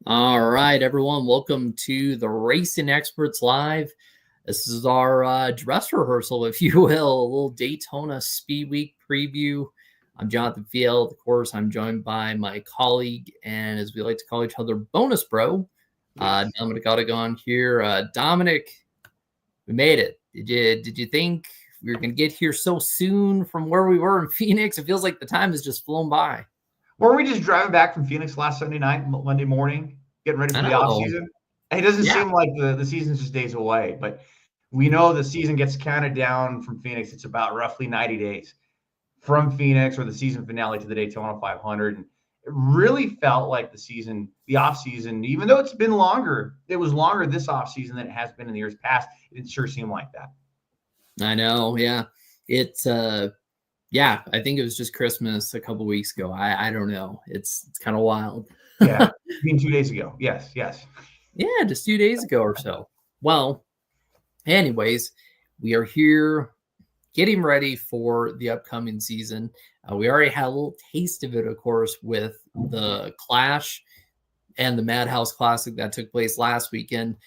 All right, everyone, welcome to the Racing Experts Live. This is our dress rehearsal, if you will, a little Daytona Speedweek preview. I'm Jonathan Field. Of course, I'm joined by my colleague, and as we like to call each other, Bonus Bro, Dominic Odegon here. Dominic, we made it. Did you think we were going to get here so soon from where we were in Phoenix? It feels like the time has just flown by. Were we just driving back from Phoenix last Sunday night, Monday morning, getting ready I for the off know. season? It doesn't Yeah. seem like the season's just days away, but we know the season gets counted down from Phoenix. It's about roughly 90 days from Phoenix or the season finale to the Daytona 500. And it really felt like the off season, even though it's been longer, it was longer this off season than it has been in the years past. It sure seemed like that. I know. Yeah. It's yeah, I think it was just Christmas a couple weeks ago. I don't know. It's kind of wild. Yeah. I mean, 2 days ago. Yes. Yeah, just 2 days ago or so. Well, anyways, we are here getting ready for the upcoming season. We already had a little taste of it, of course, with the Clash and the Madhouse Classic that took place last weekend.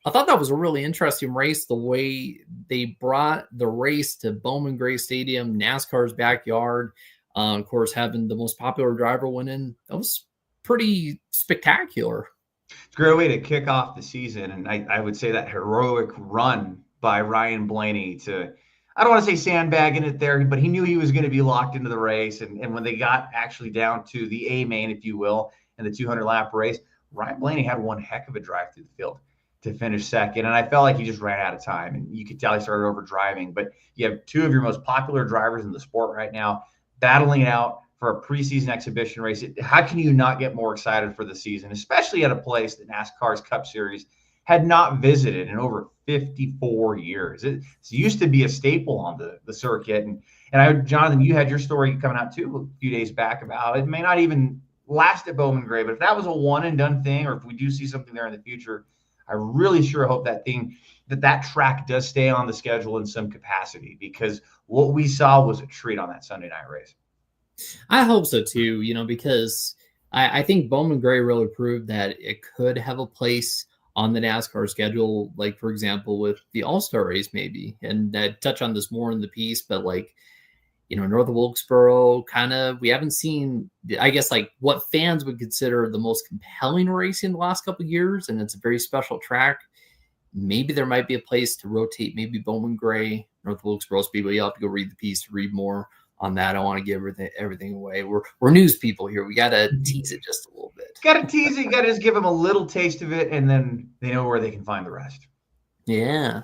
I thought that was a really interesting race, the way they brought the race to Bowman Gray Stadium, NASCAR's backyard. Of course, having the most popular driver win in, that was pretty spectacular. It's a great way to kick off the season. And I would say that heroic run by Ryan Blaney I don't want to say sandbagging it there, but he knew he was going to be locked into the race. And when they got actually down to the A main, if you will, in the 200 lap race, Ryan Blaney had one heck of a drive through the field to finish second. And I felt like he just ran out of time. And you could tell he started over driving. But you have two of your most popular drivers in the sport right now battling it out for a preseason exhibition race. How can you not get more excited for the season, especially at a place that NASCAR's Cup Series had not visited in over 54 years? It used to be a staple on the circuit. And Jonathan, you had your story coming out too a few days back about it may not even last at Bowman Gray, but if that was a one and done thing, or if we do see something there in the future, I really sure hope that track does stay on the schedule in some capacity, because what we saw was a treat on that Sunday night race. I hope so too, because I think Bowman Gray really proved that it could have a place on the NASCAR schedule, like, for example, with the All-Star race, maybe. And I touch on this more in the piece, but North of Wilkesboro, we haven't seen, I guess, like what fans would consider the most compelling race in the last couple of years. And it's a very special track. Maybe there might be a place to rotate, maybe Bowman Gray, North of Wilkesboro Speedway. You'll have to go read the piece to read more on that. I want to give everything away. We're news people here. We got to tease it just a little bit. Got to tease it. You got to just give them a little taste of it, and then they know where they can find the rest. Yeah.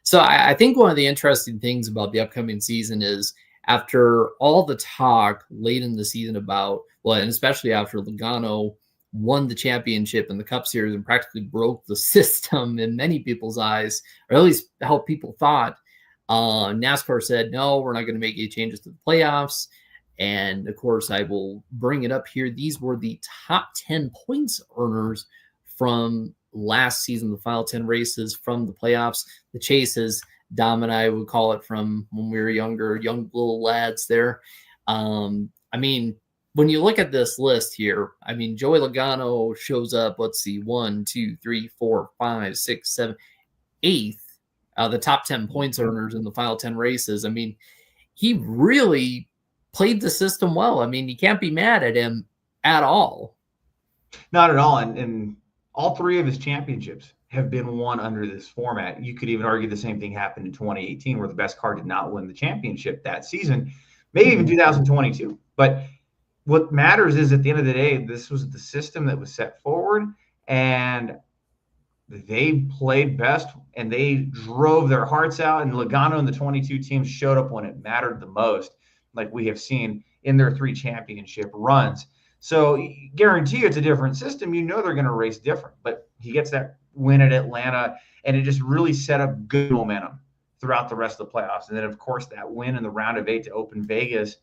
So I think one of the interesting things about the upcoming season is, after all the talk late in the season about, and especially after Logano won the championship in the Cup Series and practically broke the system in many people's eyes, or at least how people thought, NASCAR said, no, we're not going to make any changes to the playoffs. And of course, I will bring it up here. These were the top 10 points earners from last season, the final 10 races from the playoffs. The chases, Dom and I would call it, from when we were younger, young little lads there. When you look at this list here, Joey Logano shows up, let's see, 1, 2, 3, 4, 5, 6, 7, 8th. The top 10 points earners in the final 10 races. He really played the system well. You can't be mad at him at all. Not at all. And all three of his championships have been won under this format. You could even argue the same thing happened in 2018, where the best car did not win the championship that season, maybe even 2022. But what matters is, at the end of the day, this was the system that was set forward, and they played best, and they drove their hearts out. And Logano and the 22 teams showed up when it mattered the most, like we have seen in their 3 championship runs. So guarantee you it's a different system. They're going to race different. But he gets that win at Atlanta, and it just really set up good momentum throughout the rest of the playoffs. And then, of course, that win in the round of 8 to open Vegas.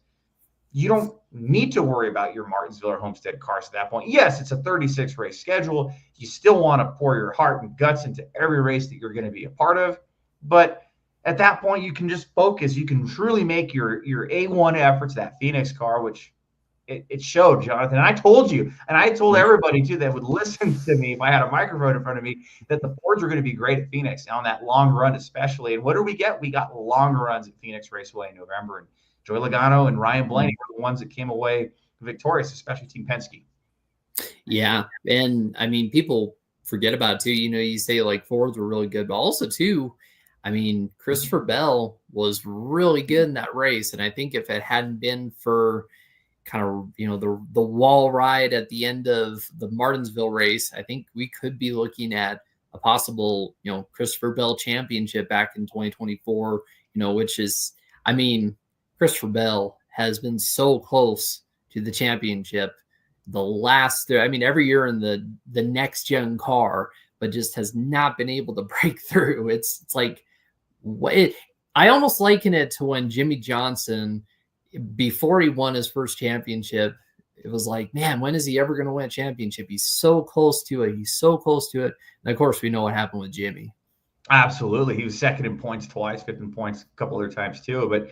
You don't need to worry about your Martinsville or Homestead cars at that point. Yes, it's a 36 race schedule. You still want to pour your heart and guts into every race that you're going to be a part of. But at that point, you can just focus. You can truly make your A1 efforts, that Phoenix car, which it showed, Jonathan. And I told you, and I told everybody too that would listen to me if I had a microphone in front of me, that the Fords were going to be great at Phoenix on that long run, especially. And what did we get? We got long runs at Phoenix Raceway in November, and Joey Logano and Ryan Blaney were the ones that came away victorious, especially Team Penske. Yeah, and I mean, people forget about it too. You say like Fords were really good, but also too, I mean, Christopher Bell was really good in that race, and I think if it hadn't been for kind of the wall ride at the end of the Martinsville race, I think we could be looking at a possible Christopher Bell championship back in 2024. Which is, I mean, Christopher Bell has been so close to the championship every year in the next gen car, but just has not been able to break through. It's like I almost liken it to when Jimmy Johnson, before he won his first championship, it was like, man, when is he ever going to win a championship? He's so close to it. He's so close to it. And of course, we know what happened with Jimmy. Absolutely. He was second in points twice, fifth in points a couple other times too. But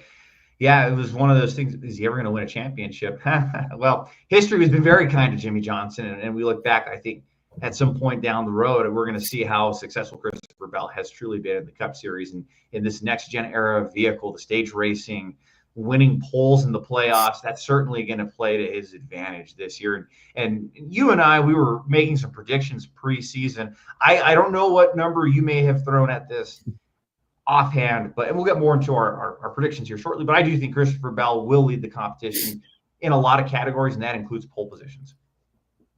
yeah, it was one of those things. Is he ever going to win a championship? Well, history has been very kind to Jimmy Johnson. And we look back, I think, at some point down the road, we're going to see how successful Christopher Bell has truly been in the Cup Series and in this next-gen era of vehicle, the stage racing, winning poles in the playoffs. That's certainly going to play to his advantage this year. And you and I, we were making some predictions preseason. I don't know what number you may have thrown at this offhand, and we'll get more into our predictions here shortly. But I do think Christopher Bell will lead the competition in a lot of categories, and that includes pole positions.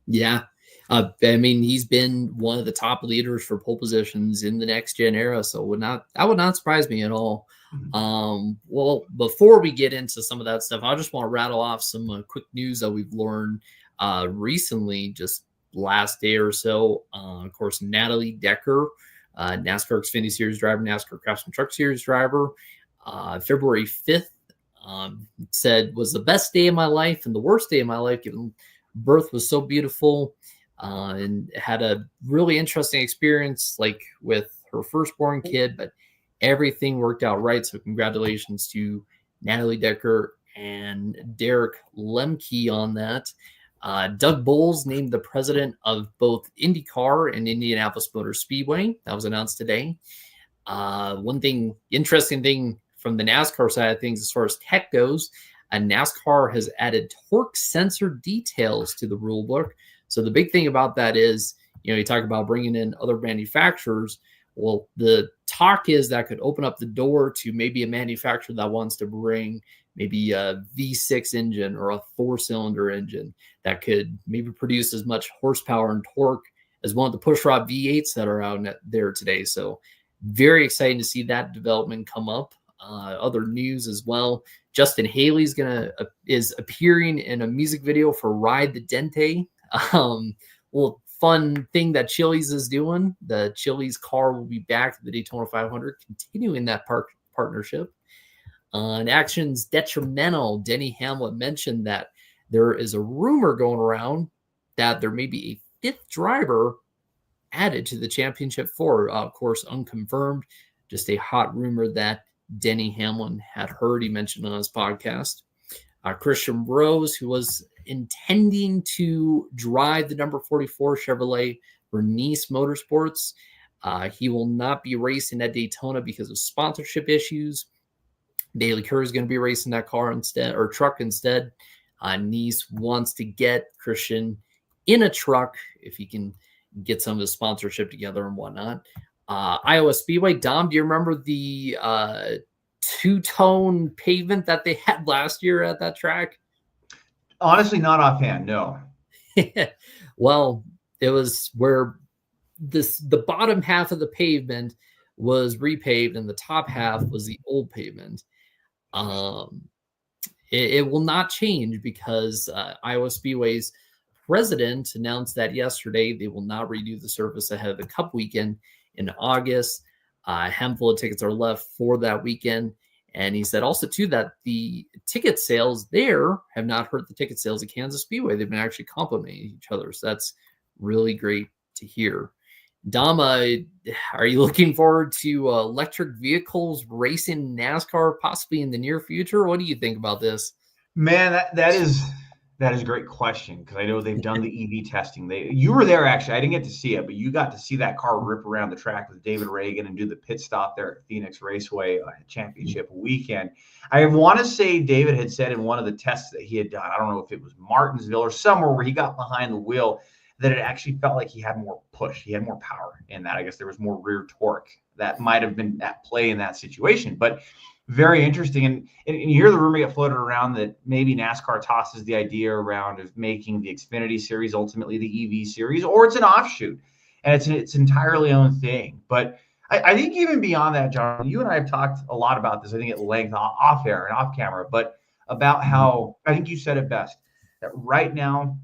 Yeah. I mean, he's been one of the top leaders for pole positions in the next gen era, so that would not surprise me at all. Well, before we get into some of that stuff, I just want to rattle off some quick news that we've learned recently, just last day or so. Of course, Natalie Decker, NASCAR Xfinity Series driver, NASCAR Craftsman Truck Series driver, February 5th, said was the best day of my life and the worst day of my life, given birth was so beautiful, and had a really interesting experience like with her firstborn kid, but everything worked out right. So congratulations to Natalie Decker and Derek Lemke on that. Doug Bowles named the president of both IndyCar and Indianapolis Motor Speedway. That was announced today. Interesting thing from the NASCAR side of things, as far as tech goes, NASCAR has added torque sensor details to the rule book. So the big thing about that is, you talk about bringing in other manufacturers. Well, the talk is that could open up the door to maybe a manufacturer that wants to bring maybe a V6 engine or a 4-cylinder engine that could maybe produce as much horsepower and torque as one of the pushrod V8s that are out there today. So very exciting to see that development come up. Other news as well. Justin Haley's is appearing in a music video for Ride the Dente. Well, fun thing that Chili's is doing. The Chili's car will be back at the Daytona 500, continuing that partnership. On Actions Detrimental, Denny Hamlin mentioned that there is a rumor going around that there may be a fifth driver added to the championship for, of course, unconfirmed. Just a hot rumor that Denny Hamlin had heard. He mentioned on his podcast. Christian Rose, who was intending to drive the number 44 Chevrolet for Nice Motorsports, he will not be racing at Daytona because of sponsorship issues. Bailey Kerr is going to be racing that truck instead. Nice wants to get Christian in a truck if he can get some of his sponsorship together and whatnot. Iowa Speedway, Dom, do you remember the two-tone pavement that they had last year at that track? Honestly, not offhand, no. Well, it was where the bottom half of the pavement was repaved and the top half was the old pavement. It will not change because Iowa Speedway's president announced that yesterday. They will not redo the surface ahead of the Cup weekend in August. A handful of tickets are left for that weekend. And he said also, too, that the ticket sales there have not hurt the ticket sales at Kansas Speedway. They've been actually complimenting each other. So that's really great to hear. Dama, are you looking forward to electric vehicles racing NASCAR possibly in the near future? What do you think about this? Man, that is That is a great question because I know they've done the EV testing. You were there actually. I didn't get to see it, but you got to see that car rip around the track with David Reagan and do the pit stop there at Phoenix Raceway Championship weekend. I want to say David had said in one of the tests that he had done, I don't know if it was Martinsville or somewhere where he got behind the wheel, that it actually felt like he had more push, he had more power in that. I guess there was more rear torque that might have been at play in that situation, but very interesting. And you hear the rumor get floated around that maybe NASCAR tosses the idea around of making the Xfinity series ultimately the EV series, or it's an offshoot and it's entirely own thing. But I think even beyond that, John, you and I have talked a lot about this, I think at length off air and off camera, but about how I think you said it best that right now,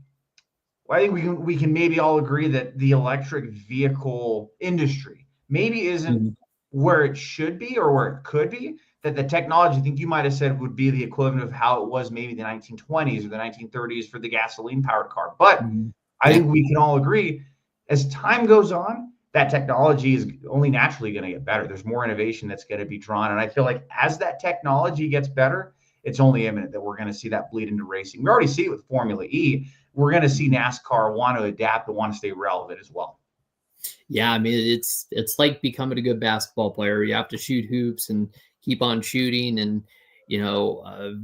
I think we can maybe all agree that the electric vehicle industry maybe isn't Mhm. where it should be or where it could be. That the technology, I think you might have said, would be the equivalent of how it was maybe the 1920s or the 1930s for the gasoline powered car. But Mhm. I Yeah. think we can all agree as time goes on, that technology is only naturally going to get better. There's more innovation that's going to be drawn. And I feel like as that technology gets better, it's only imminent that we're going to see that bleed into racing. We already see it with Formula E. We're going to see NASCAR want to adapt and want to stay relevant as well. Yeah, I mean, it's like becoming a good basketball player. You have to shoot hoops and keep on shooting, and you know,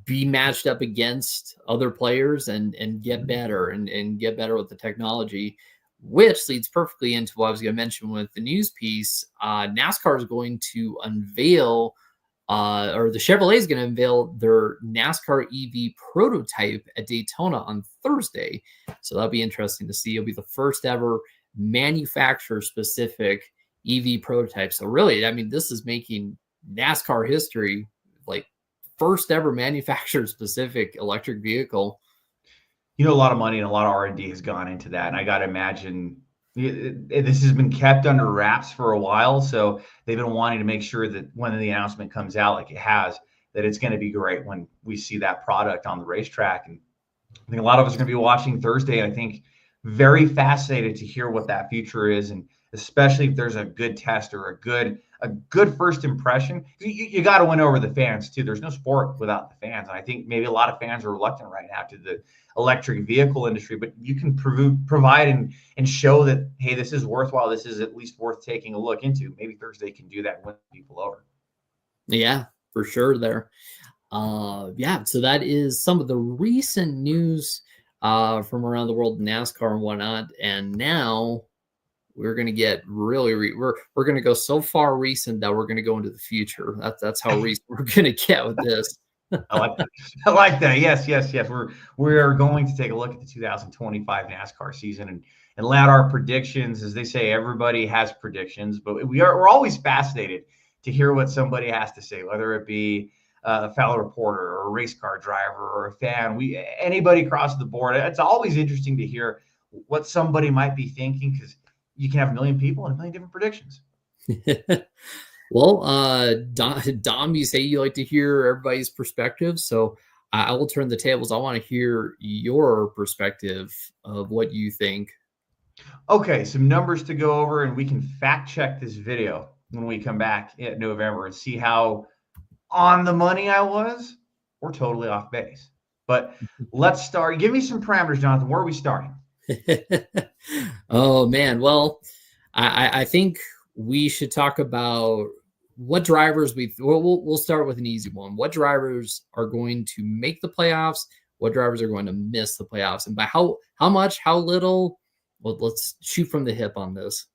be matched up against other players and get better and get better with the technology. Which leads perfectly into what I was going to mention with the news piece. NASCAR is going to unveil, or the Chevrolet is going to unveil their NASCAR EV prototype at Daytona on Thursday. So that'll be interesting to see. It'll be the first ever manufacturer specific EV prototype. So really, I mean, this is making NASCAR history, like first ever manufacturer specific electric vehicle. A lot of money and a lot of R&D has gone into that. And I got to imagine this has been kept under wraps for a while. So they've been wanting to make sure that when the announcement comes out, like it has, that it's going to be great when we see that product on the racetrack. And I think a lot of us are going to be watching Thursday. And I think very fascinated to hear what that future is. And especially if there's a good test or a good first impression. You got to win over the fans too. There's no sport without the fans. And I think maybe a lot of fans are reluctant right now to the electric vehicle industry, but you can provide and show that, hey, this is worthwhile. This is at least worth taking a look into. Maybe Thursday can do that and win people over. Yeah, for sure there. Yeah, so that is some of the recent news from around the world, NASCAR and whatnot. And now we're gonna get really we're gonna go so far recent that we're gonna go into the future. That's how recent we're gonna get with this. I like that. I like that. Yes, yes, yes. We're going to take a look at the 2025 NASCAR season and lay out our predictions. As they say, everybody has predictions, but we're always fascinated to hear what somebody has to say, whether it be a fellow reporter or a race car driver or a fan. Anybody across the board. It's always interesting to hear what somebody might be thinking because you can have a million people and a million different predictions. Well, Dom, you say you like to hear everybody's perspective, so I will turn the tables. I want to hear your perspective of what you think. Okay, some numbers to go over, and we can fact check this video when we come back in November and see how on the money I was or totally off base. But let's start. Give me some parameters, Jonathan. Where are we starting? Oh man, well, I think we should talk about what drivers we'll start with an easy one. What drivers are going to make the playoffs? What drivers are going to miss the playoffs? And by how much, how little? Well, let's shoot from the hip on this.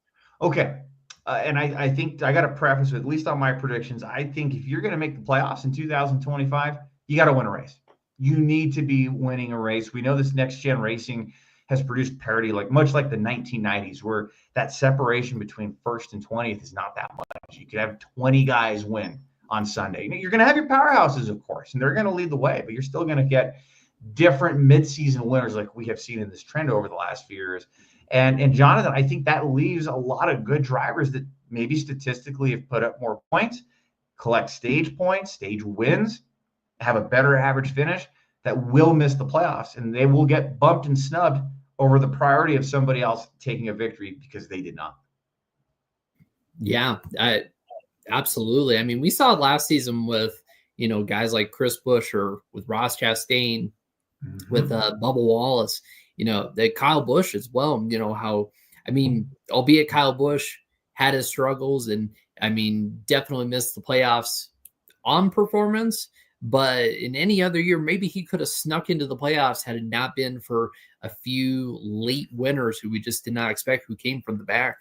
Okay. And I think I got to preface with, at least on my predictions, I think if you're going to make the playoffs in 2025, you got to win a race. You need to be winning a race. We know this next gen racing has produced parity, like much like the 1990s, where that separation between first and 20th is not that much. You could have 20 guys win on Sunday. You're going to have your powerhouses, of course, and they're going to lead the way, but you're still going to get different midseason winners like we have seen in this trend over the last few years. And Jonathan, I think that leaves a lot of good drivers that maybe statistically have put up more points, collect stage points, stage wins, have a better average finish that will miss the playoffs, and they will get bumped and snubbed over the priority of somebody else taking a victory because they did not. Yeah, absolutely. I mean, we saw it last season with guys like Chris Buescher, with Ross Chastain. with Mm-hmm. Bubba Wallace, the Kyle Busch as well, albeit Kyle Busch had his struggles and definitely missed the playoffs on performance, but in any other year, maybe he could have snuck into the playoffs had it not been for a few late winners who we just did not expect who came from the back.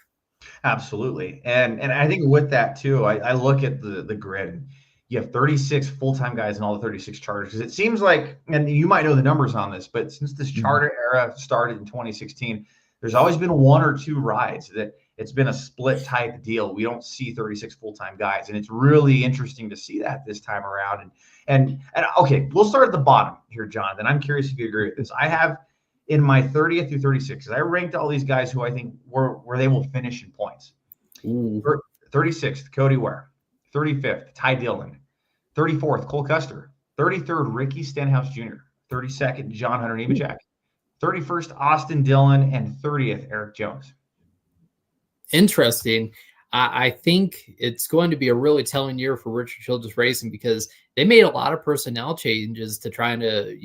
Absolutely. And I think with that too, I look at the grid. You have 36 full-time guys in all the 36 charters. Because it seems like, and you might know the numbers on this, but since this Mhm. charter era started in 2016, there's always been one or two rides that it's been a split type deal. We don't see 36 full-time guys. And it's really interesting to see that this time around. And okay, we'll start at the bottom here, Jonathan. I'm curious if you agree with this. I have in my 30th through 36, I ranked all these guys who I think where they will finish in points. Ooh. 36th, Cody Ware. 35th, Ty Dillon. 34th, Cole Custer. 33rd, Ricky Stenhouse Jr. 32nd, John Hunter Nemechek. 31st, Austin Dillon. And 30th, Eric Jones. Interesting. I think it's going to be a really telling year for Richard Childress Racing because they made a lot of personnel changes to try to,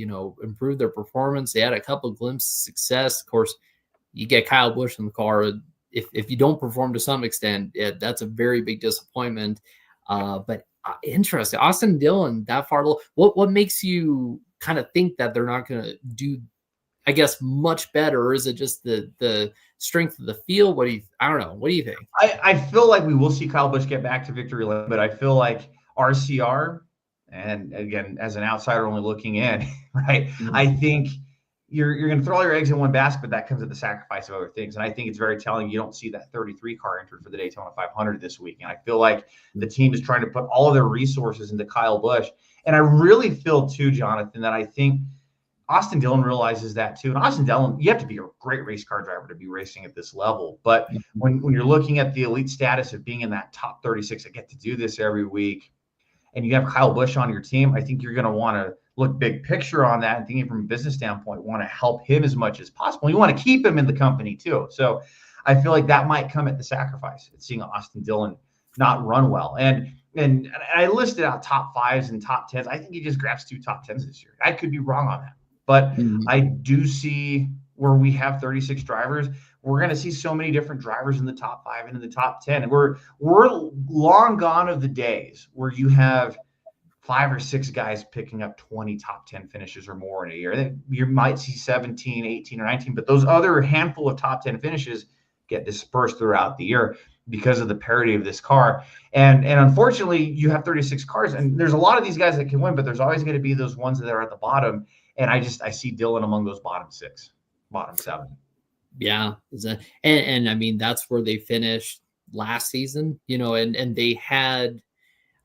improve their performance. They had a couple of glimpses of success. Of course, you get Kyle Busch in the car. If you don't perform to some extent, that's a very big disappointment. But interesting. Austin Dillon, that far low. What makes you kind of think that they're not going to do, I guess, much better? Or is it just the strength of the field? I don't know. What do you think? I feel like we will see Kyle Busch get back to victory lane, but I feel like RCR, and again, as an outsider only looking in, right? Mhm. I think you're going to throw all your eggs in one basket, but that comes at the sacrifice of other things. And I think it's very telling you don't see that 33 car entered for the Daytona 500 this week. And I feel like the team is trying to put all of their resources into Kyle Busch. And I really feel too, Jonathan, that I think Austin Dillon realizes that too. And Austin Dillon, you have to be a great race car driver to be racing at this level. But when you're looking at the elite status of being in that top 36, I get to do this every week, and you have Kyle Busch on your team, I think you're going to want to look big picture on that and thinking from a business standpoint, want to help him as much as possible. You want to keep him in the company too. So I feel like that might come at the sacrifice at seeing Austin Dillon not run well. And I listed out top fives and top tens. I think he just grabs 2 top tens this year. I could be wrong on that. But Mhm. I do see where we have 36 drivers, we're going to see so many different drivers in the top 5 and in the top 10. And we're long gone of the days where you have 5 or 6 guys picking up 20 top 10 finishes or more in a year. Then you might see 17, 18, or 19, but those other handful of top 10 finishes get dispersed throughout the year because of the parity of this car. And unfortunately, you have 36 cars, and there's a lot of these guys that can win, but there's always going to be those ones that are at the bottom. And I see Dillon among those bottom 6, bottom 7. Yeah. And that's where they finished last season, and they had,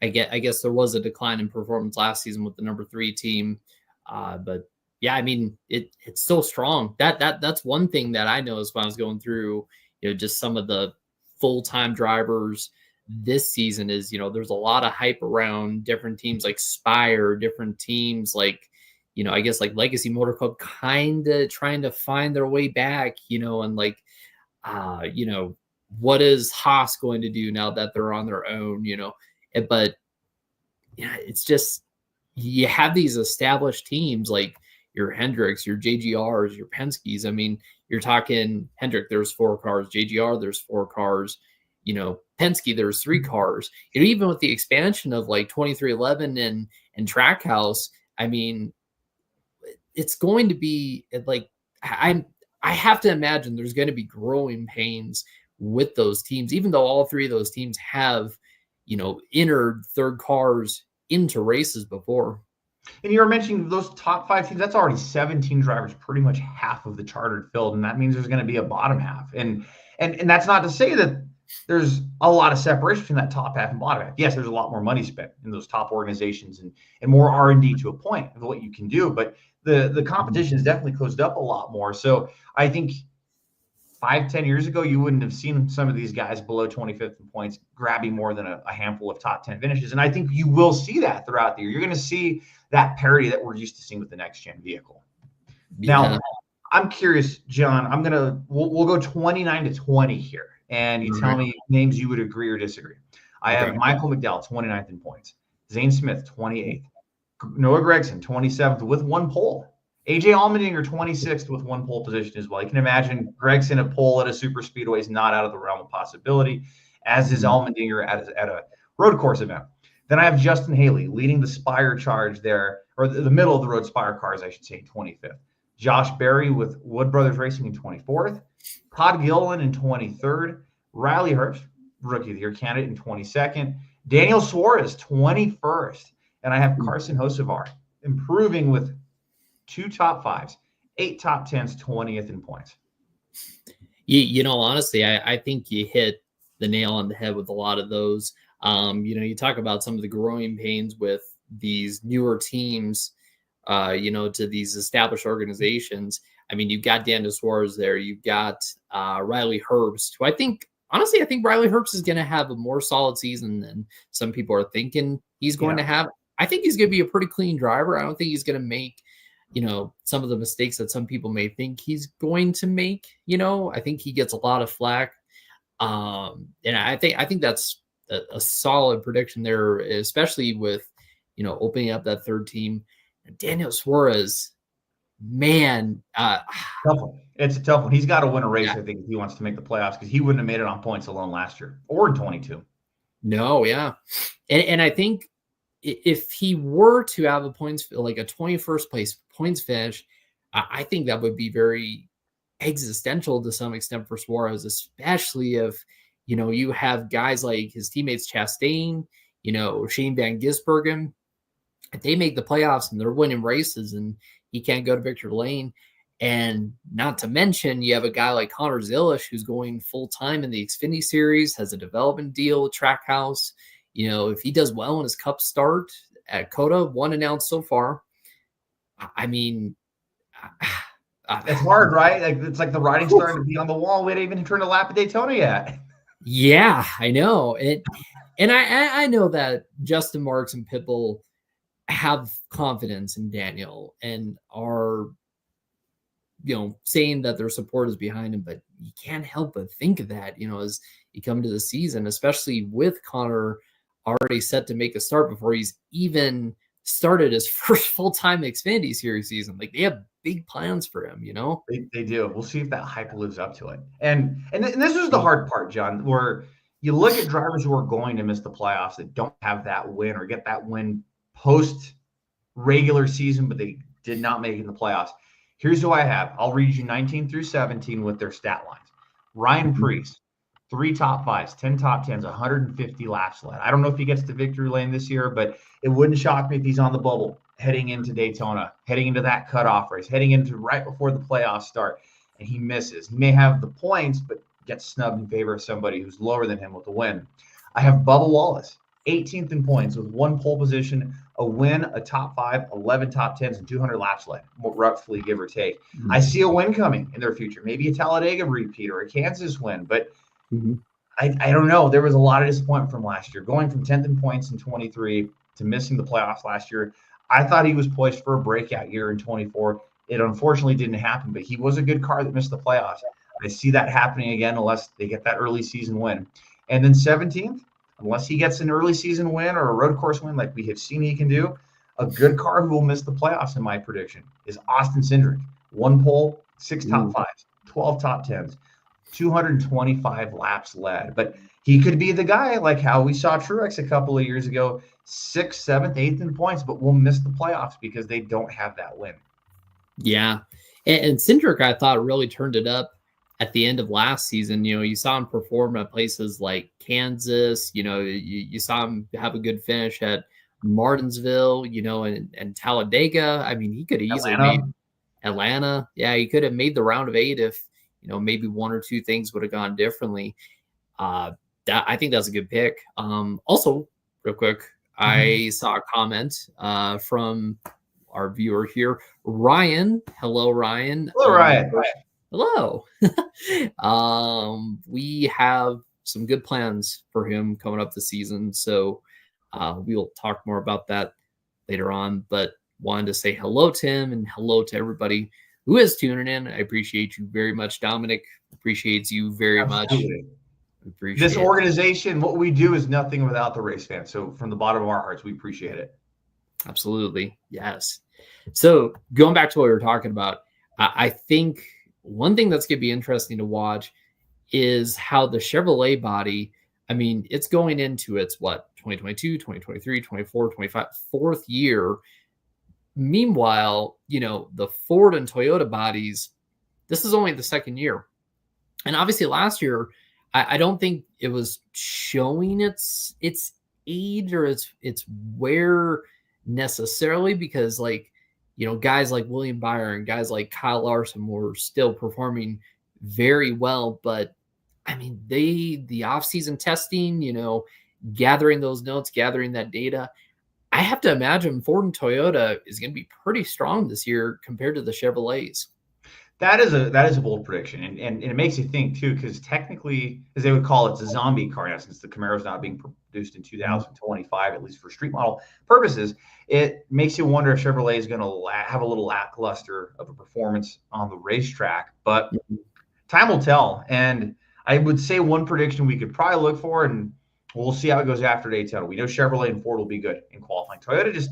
I guess there was a decline in performance last season with the number 3 team. But yeah, it's still strong. That's one thing that I noticed when I was going through, just some of the full-time drivers this season is, there's a lot of hype around different teams like Spire, different teams like, I guess like Legacy Motor Club kind of trying to find their way back, and like, uh, you know, what is Haas going to do now that they're on their own, but yeah, it's just you have these established teams like your Hendricks, your JGRs, your Penske's. You're talking Hendrick, there's 4 cars, JGR, there's 4 cars, Penske, there's 3 cars. Even with the expansion of like 2311 and Trackhouse, it's going to be like I have to imagine there's going to be growing pains with those teams, even though all 3 of those teams have, entered third cars into races before. And you were mentioning those top 5 teams. That's already 17 drivers, pretty much half of the chartered field, and that means there's going to be a bottom half. And that's not to say that there's a lot of separation between that top half and bottom half. Yes, there's a lot more money spent in those top organizations and more R&D to a point of what you can do, but the competition is definitely closed up a lot more. So I think 5-10 years ago, you wouldn't have seen some of these guys below 25th in points grabbing more than a handful of top 10 finishes. And I think you will see that throughout the year. You're going to see that parity that we're used to seeing with the next gen vehicle. Yeah. Now, I'm curious, John, we'll go 29 to 20 here. And you tell me names you would agree or disagree. I have Michael McDowell, 29th in points. Zane Smith, 28th. Noah Gregson, 27th with 1 pole. AJ Allmendinger 26th with one pole position as well. You can imagine Gregson a pole at a super speedway is not out of the realm of possibility, as is Mhm. Allmendinger at a road course event. Then I have Justin Haley leading the Spire charge there, or the middle of the road Spire cars, I should say, in 25th. Josh Berry with Wood Brothers Racing in 24th. Todd Gilliland in 23rd. Riley Herbst, Rookie of the Year candidate, in 22nd. Daniel Suarez, 21st. And I have Carson Hocevar improving with 2 top fives, 8 top tens, 20th in points. Honestly, I think you hit the nail on the head with a lot of those. You talk about some of the growing pains with these newer teams, to these established organizations. I mean, you've got Daniel Suarez there. You've got Riley Herbst, who I think Riley Herbst is going to have a more solid season than some people are thinking he's going to have. I think he's going to be a pretty clean driver. I don't think he's going to make some of the mistakes that some people may think he's going to make. I think he gets a lot of flack. And I think that's a solid prediction there, especially with, opening up that third team. Daniel Suarez, man, Tough one. It's a tough one. He's got to win a race, yeah, I think, if he wants to make the playoffs, because he wouldn't have made it on points alone last year or in 22. no, yeah. And I think if he were to have a points, like a 21st place points finish, I think that would be very existential to some extent for Suarez, especially if, you have guys like his teammates Chastain, Shane Van Gisbergen. If they make the playoffs and they're winning races and he can't go to victory lane, and not to mention you have a guy like Connor Zilish who's going full time in the Xfinity Series, has a development deal with Trackhouse. If he does well in his Cup start at Coda, one announced so far. I mean, It's hard, right? Like, it's like the writing's starting to be on the wall. We haven't even turned a lap at Daytona yet. yeah, I know it, and I know that Justin Marks and Pitbull have confidence in Daniel and are saying that their support is behind him, but you can't help but think of that, as you come to the season, especially with Connor already set to make a start before he's even started his first full-time Xfinity Series season. Like, they have big plans for him, They do. We'll see if that hype lives up to it. And this is the hard part, John, where you look at drivers who are going to miss the playoffs that don't have that win or get that win post regular season, but they did not make it in the playoffs. Here's who I have. I'll read you 19 through 17 with their stat lines. Ryan Preece, 3 top fives, 10 top tens, 150 laps led. I don't know if he gets to victory lane this year, but it wouldn't shock me if he's on the bubble heading into Daytona, heading into that cutoff race, heading into right before the playoffs start, and he misses. He may have the points, but gets snubbed in favor of somebody who's lower than him with the win. I have Bubba Wallace, 18th in points with 1 pole position, a win, a top 5, 11 top 10s, and 200 laps led, roughly, give or take. I see a win coming in their future, maybe a Talladega repeat or a Kansas win, but I don't know. There was a lot of disappointment from last year, going from 10th in points in 23 to missing the playoffs last year. I thought he was poised for a breakout year in 24. It unfortunately didn't happen, but he was a good car that missed the playoffs. I see that happening again unless they get that early season win. And then 17th, unless he gets an early season win or a road course win like we have seen he can do, a good car who will miss the playoffs, in my prediction, is Austin Cindric. 1 pole, 6 top fives, 12 top tens, 225 laps led. But he could be the guy like how we saw Truex a couple of years ago, 6th, 7th, 8th in points, but will miss the playoffs because they don't have that win. Yeah. And Cindric, I thought, really turned it up at the end of last season. You saw him perform at places like Kansas. You saw him have a good finish at Martinsville, and Talladega. I mean, he could have easily made Atlanta. Yeah, he could have made the round of 8 if, maybe 1 or 2 things would have gone differently. I think that's a good pick. Also, real quick, I saw a comment from our viewer here, Ryan. Hello, Ryan. Hello, Ryan. Hello. We have some good plans for him coming up this season, so we'll talk more about that later on. But wanted to say hello to him and hello to everybody who is tuning in. I appreciate you very much, Dominic. Appreciates you very much. Appreciate this organization. What we do is nothing without the race fans. So from the bottom of our hearts, we appreciate it. Absolutely. Yes. So going back to what we were talking about, I think one thing that's going to be interesting to watch is how the Chevrolet body, I mean, it's going into its what, 2022, 2023, 24, 25, fourth year. Meanwhile, the Ford and Toyota bodies, this is only the second year. And obviously last year, I don't think it was showing its age or its wear necessarily, because guys like William Byron, guys like Kyle Larson were still performing very well. But I mean, the off-season testing, gathering those notes, gathering that data, I have to imagine Ford and Toyota is going to be pretty strong this year compared to the Chevrolets. That is a bold prediction, and it makes you think too, because technically, as they would call it, it's a zombie car now, since the Camaro's not being produced in 2025, at least for street model purposes. It makes you wonder if Chevrolet is going to have a little lackluster of a performance on the racetrack, but time will tell. And I would say one prediction we could probably look for, and we'll see how it goes after Daytona. We know Chevrolet and Ford will be good in qualifying. Toyota just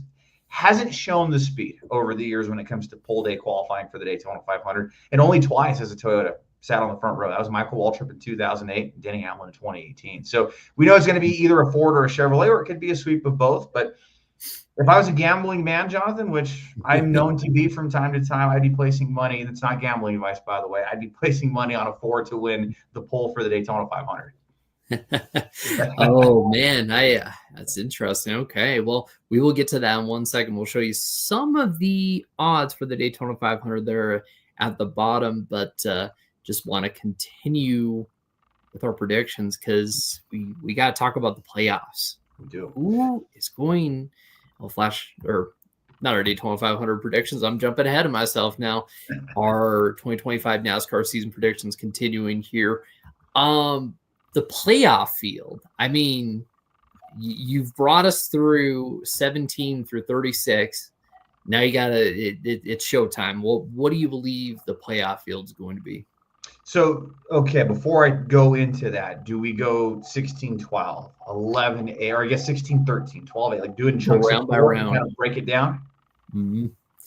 hasn't shown the speed over the years when it comes to pole day qualifying for the Daytona 500. And only twice has a Toyota sat on the front row. That was Michael Waltrip in 2008 and Denny Hamlin in 2018. So we know it's going to be either a Ford or a Chevrolet, or it could be a sweep of both. But if I was a gambling man, Jonathan, which I'm known to be from time to time, I'd be placing money. That's not gambling advice, by the way. I'd be placing money on a Ford to win the pole for the Daytona 500. Oh man, that's interesting. Okay, well, we will get to that in 1 second. We'll show you some of the odds for the Daytona 500 there at the bottom, but just want to continue with our predictions because we got to talk about the playoffs. We do. Who is going? I'll flash, or not our Daytona 500 predictions. I'm jumping ahead of myself now. Our 2025 NASCAR season predictions continuing here. The playoff field, I mean, you've brought us through 17 through 36. Now you got it's showtime. Well, what do you believe the playoff field is going to be? So, okay, before I go into that, do we go 16, 12, 11, 8, or I guess 16, 13, 12, 8, like do it in chunks round by round, kind of break it down? Mm-hmm.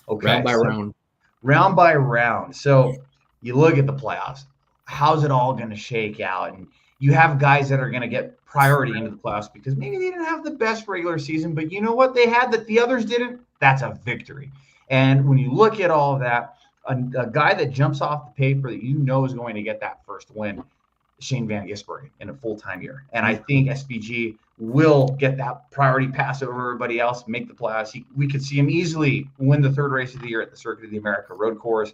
Okay. Round by round. Round by round. So you look at the playoffs. How's it all going to shake out? And you have guys that are going to get priority into the playoffs because maybe they didn't have the best regular season, but you know what they had that the others didn't? That's a victory. And when you look at all of that, a guy that jumps off the paper that you know is going to get that first win, Shane Van Gisbergen, in a full-time year. And I think SVG will get that priority pass over everybody else, make the playoffs. We could see him easily win the third race of the year at the Circuit of the America road course,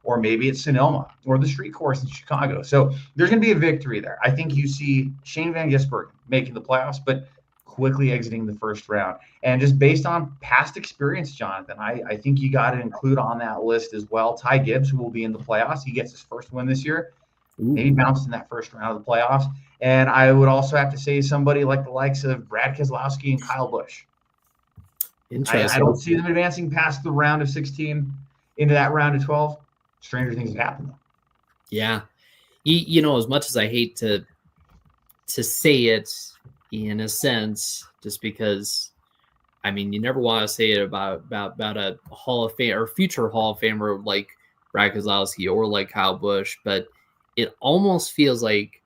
or maybe it's Sonoma or the street course in Chicago. So there's going to be a victory there. I think you see Shane Van Gisbergen making the playoffs, but quickly exiting the first round. And just based on past experience, Jonathan, I think you got to include on that list as well Ty Gibbs, who will be in the playoffs. He gets his first win this year. Maybe bounced in that first round of the playoffs. And I would also have to say somebody like the likes of Brad Keselowski and Kyle Busch. Interesting. I don't see them advancing past the round of 16 into that round of 12. Stranger things have happened, though. Yeah. As much as I hate to say it in a sense, just because, I mean, you never want to say it about a Hall of Fame or future Hall of Famer like Brad Keselowski or like Kyle Busch, but it almost feels like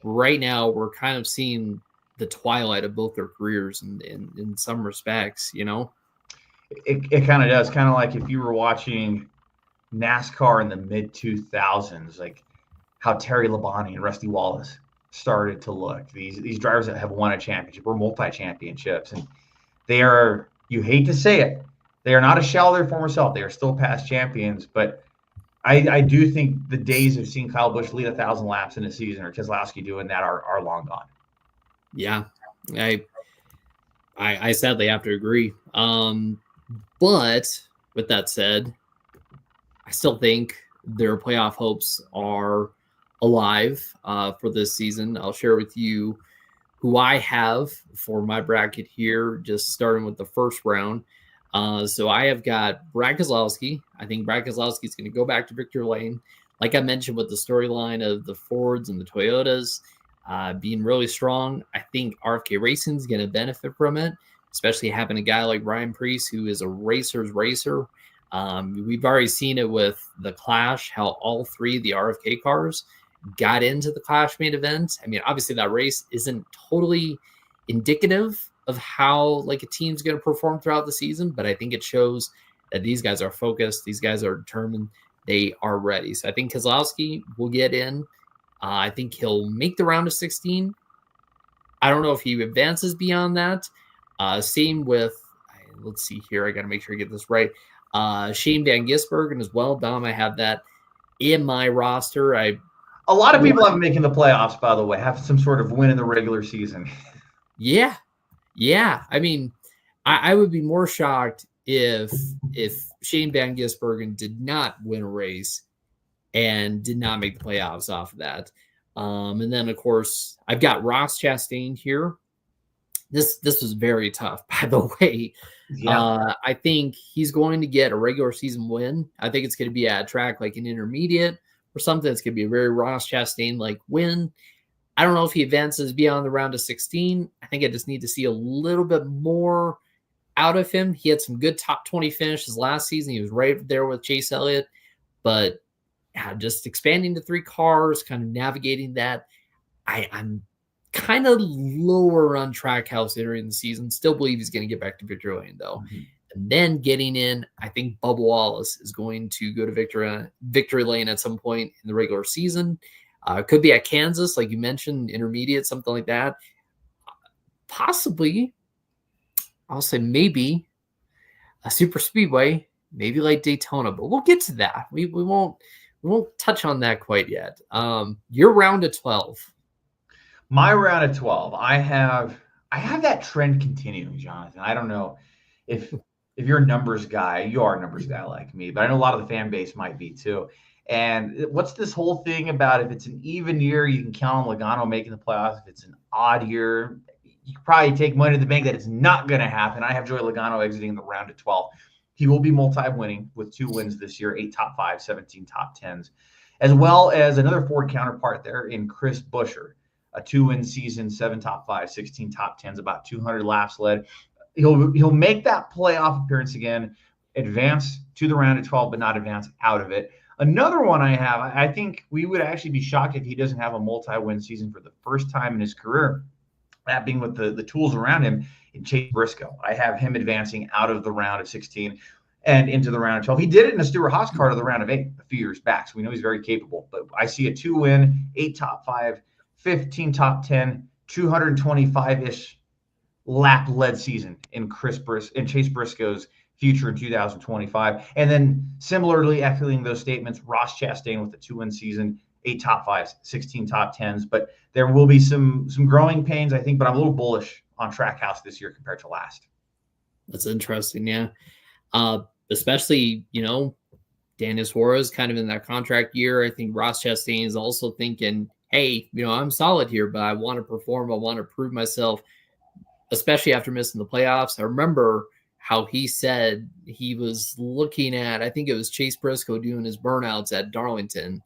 right now we're kind of seeing the twilight of both their careers in some respects, It kind of does. Kind of like if you were watching NASCAR in the mid 2000s, like how Terry Labonte and Rusty Wallace started to look. These drivers that have won a championship or multi-championships, and they are, you hate to say it, they are not a shell of their former self. They are still past champions, but I do think the days of seeing Kyle Busch lead 1,000 laps in a season or Keselowski doing that are long gone. Yeah, I sadly have to agree. But with that said, I still think their playoff hopes are alive for this season. I'll share with you who I have for my bracket here, just starting with the first round. So I have got Brad Keselowski. I think Brad Keselowski is going to go back to victory lane. Like I mentioned with the storyline of the Fords and the Toyotas being really strong, I think RFK Racing is going to benefit from it. especially having a guy like Ryan Preece, who is a racer's racer. We've already seen it with the Clash, how all three of the RFK cars got into the Clash main event. I mean, obviously that race isn't totally indicative of how like a team's going to perform throughout the season, but I think it shows that these guys are focused, these guys are determined, they are ready. So I think Keselowski will get in. I think he'll make the round of 16. I don't know if he advances beyond that. Same with, let's see here. I got to make sure I get this right. Shane Van Gisbergen as well. Dom, I have that in my roster. A lot of people have him making the playoffs, by the way, have some sort of win in the regular season. Yeah. I mean, I would be more shocked if Shane Van Gisbergen did not win a race and did not make the playoffs off of that. And then, of course, I've got Ross Chastain here. This was very tough, by the way. Yeah. I think he's going to get a regular season win. I think it's going to be at a track like an intermediate or something. It's going to be a very Ross Chastain-like win. I don't know if he advances beyond the round of 16. I think I just need to see a little bit more out of him. He had some good top 20 finishes last season. He was right there with Chase Elliott. But just expanding to 3 cars, kind of navigating that. I'm kind of lower on Trackhouse entering the season. Still believe he's going to get back to victory lane, though. Mm-hmm. And then getting in, I think Bubba Wallace is going to go to victory lane at some point in the regular season. Could be at Kansas, like you mentioned, intermediate, something like that. Possibly, I'll say maybe a super speedway, maybe like Daytona, but we'll get to that. We won't touch on that quite yet. Your round of 12. My round of 12. I have that trend continuing, Jonathan. I don't know if you're a numbers guy. You are a numbers guy like me, but I know a lot of the fan base might be too. And what's this whole thing about if it's an even year, you can count on Logano making the playoffs. If it's an odd year, you can probably take money to the bank that it's not going to happen. I have Joey Logano exiting the round of 12. He will be multi-winning with 2 wins this year, 8 top 5, 17 top 10s, as well as another Ford counterpart there in Chris Buescher, a 2-win season, 7 top 5, 16 top 10s, about 200 laps led. He'll make that playoff appearance again, advance to the round of 12, but not advance out of it. Another one I have, I think we would actually be shocked if he doesn't have a multi-win season for the first time in his career, that being with the tools around him, in Chase Briscoe. I have him advancing out of the round of 16 and into the round of 12. He did it in a Stewart-Haas car to the round of 8 a few years back, so we know he's very capable. But I see a 2-win, 8 top 5, 15 top 10, 225-ish lap-led season in Chase Briscoe's future in 2025. And then similarly echoing those statements, Ross Chastain with a 2-win season, 8 top 5s, 16 top 10s. But there will be some growing pains, I think, but I'm a little bullish on Trackhouse this year compared to last. That's interesting, yeah. Especially, Daniel Suarez kind of in that contract year. I think Ross Chastain is also thinking, hey, I'm solid here, but I want to perform. I want to prove myself, especially after missing the playoffs. I remember how he said he was looking at, I think it was Chase Briscoe doing his burnouts at Darlington,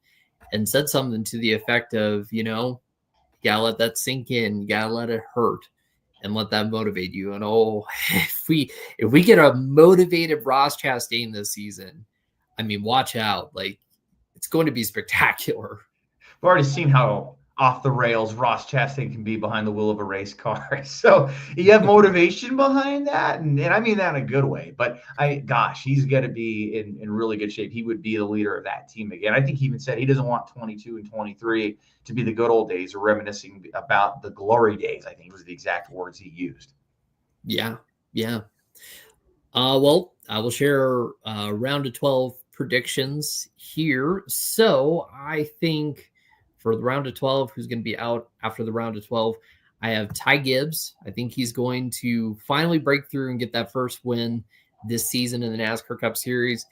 and said something to the effect of, you got to let that sink in. You got to let it hurt and let that motivate you. And if we get a motivated Ross Chastain this season, I mean, watch out. Like, it's going to be spectacular. We've already seen how off the rails Ross Chastain can be behind the wheel of a race car. So you have motivation behind that. And I mean that in a good way. But he's going to be in really good shape. He would be the leader of that team again. I think he even said he doesn't want 22 and 23 to be the good old days, or reminiscing about the glory days. I think was the exact words he used. Yeah. Well, I will share round of 12 predictions here. So I think for the round of 12, who's going to be out after the round of 12, I have Ty Gibbs. I think he's going to finally break through and get that first win this season in the NASCAR Cup Series.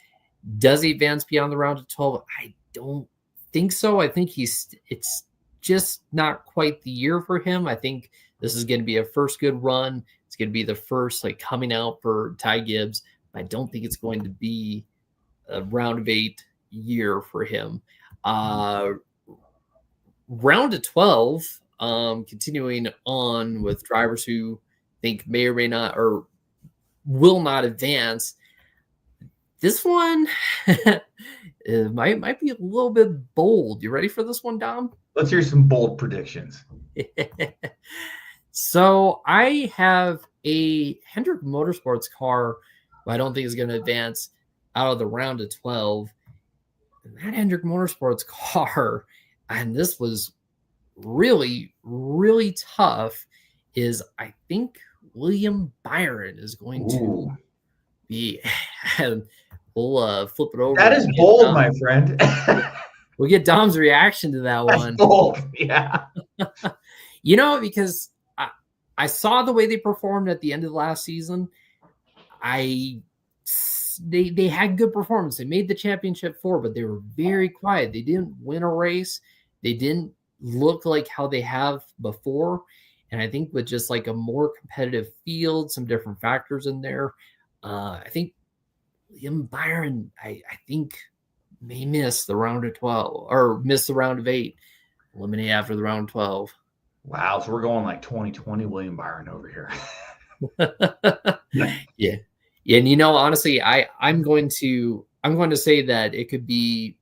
Does he advance beyond the round of 12? I don't think so. I think it's just not quite the year for him. I think this is going to be a first good run. It's going to be the first coming out for Ty Gibbs. I don't think it's going to be a round of 8 year for him. Round of 12, continuing on with drivers who think may or may not or will not advance. This one it might be a little bit bold. You ready for this one, Dom? Let's hear some bold predictions. So I have a Hendrick Motorsports car who I don't think is going to advance out of the round of 12. And that Hendrick Motorsports car, and this was really, really tough, is I think William Byron is going to be. We'll flip it over. That is bold, my friend. We'll get Dom's reaction to that That's one. bold, yeah. Because I saw the way they performed at the end of the last season. They had good performance. They made the championship 4, but they were very quiet. They didn't win a race. They didn't look like how they have before. And I think with just like a more competitive field, some different factors in there, I think Liam Byron, I think, may miss the round of 12 or miss the round of 8, eliminate after the round of 12. Wow, so we're going like 2020 William Byron over here. Yeah. And honestly, I'm going to say that it could be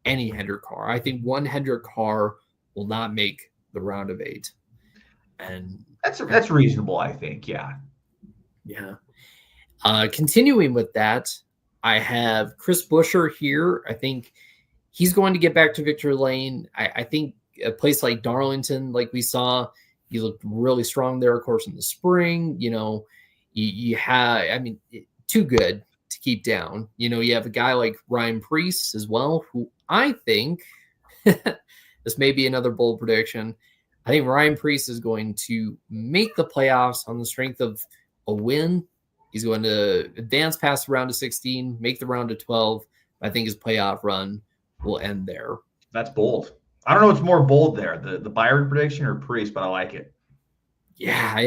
any Hendrick car. I think one Hendrick car will not make the round of 8. And that's reasonable, I think. Yeah. Yeah. Continuing with that, I have Chris Buescher here. I think he's going to get back to victory lane. I think a place like Darlington, like we saw, he looked really strong there, of course, in the spring. You have, too good to keep down. You have a guy like Ryan Preece as well, who I think, this may be another bold prediction, I think Ryan Preece is going to make the playoffs on the strength of a win. He's going to advance past the round of 16, make the round of 12. I think his playoff run will end there. That's bold. I don't know what's more bold there, the Byron prediction or Priest, but I like it. Yeah,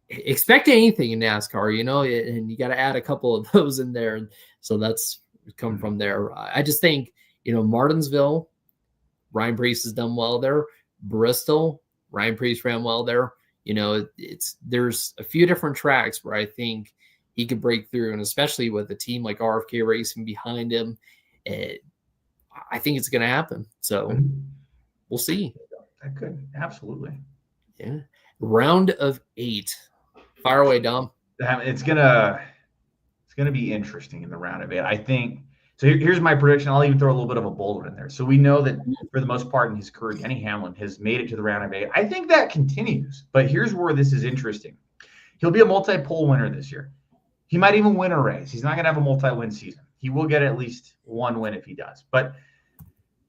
expect anything in NASCAR, and you got to add a couple of those in there. So that's come from there. I just think, Martinsville, Ryan Preece has done well there. Bristol, Ryan Preece ran well there. There's a few different tracks where I think he could break through, and especially with a team like RFK Racing behind him, I think it's going to happen. So we'll see. That could absolutely. Yeah. Round of 8. Fire away, Dom. It's gonna be interesting in the round of 8. I think. So here's my prediction. I'll even throw a little bit of a bold one in there. So we know that for the most part in his career, Denny Hamlin has made it to the round of 8. I think that continues. But here's where this is interesting. He'll be a multi-pole winner this year. He might even win a race. He's not going to have a multi-win season. He will get at least one win if he does. But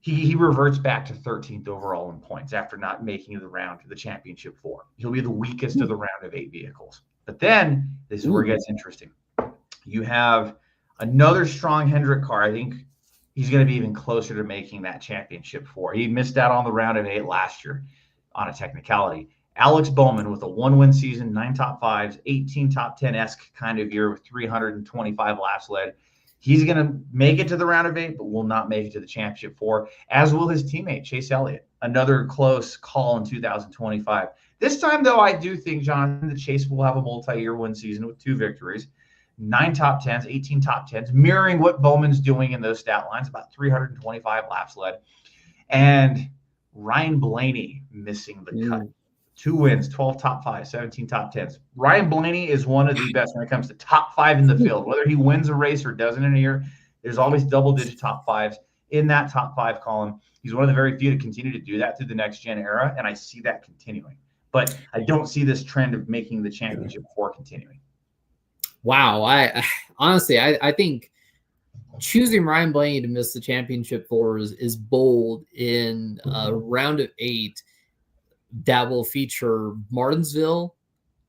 he reverts back to 13th overall in points after not making the championship 4. He'll be the weakest of the round of 8 vehicles. But then this is where it gets interesting. You have another strong Hendrick car. I think he's going to be even closer to making that championship 4. He missed out on the round of 8 last year on a technicality. Alex Bowman with a 1-win season, 9 top 5s, 18 top 10-esque kind of year with 325 laps led. He's going to make it to the round of 8, but will not make it to the championship 4, as will his teammate, Chase Elliott. Another close call in 2025. This time, though, I do think, Jonathan, that Chase will have a multi-year win season with 2 victories. 9 top 10s, 18 top 10s, mirroring what Bowman's doing in those stat lines, about 325 laps led. And Ryan Blaney missing the cut. 2 wins, 12 top 5, 17 top 10s. Ryan Blaney is one of the best when it comes to top 5 in the field. Whether he wins a race or doesn't in a year, there's always double-digit top 5s in that top 5 column. He's one of the very few to continue to do that through the next-gen era, and I see that continuing. But I don't see this trend of making the championship 4 continuing. Wow. I honestly, I think choosing Ryan Blaney to miss the championship 4 is bold in a round of 8 that will feature Martinsville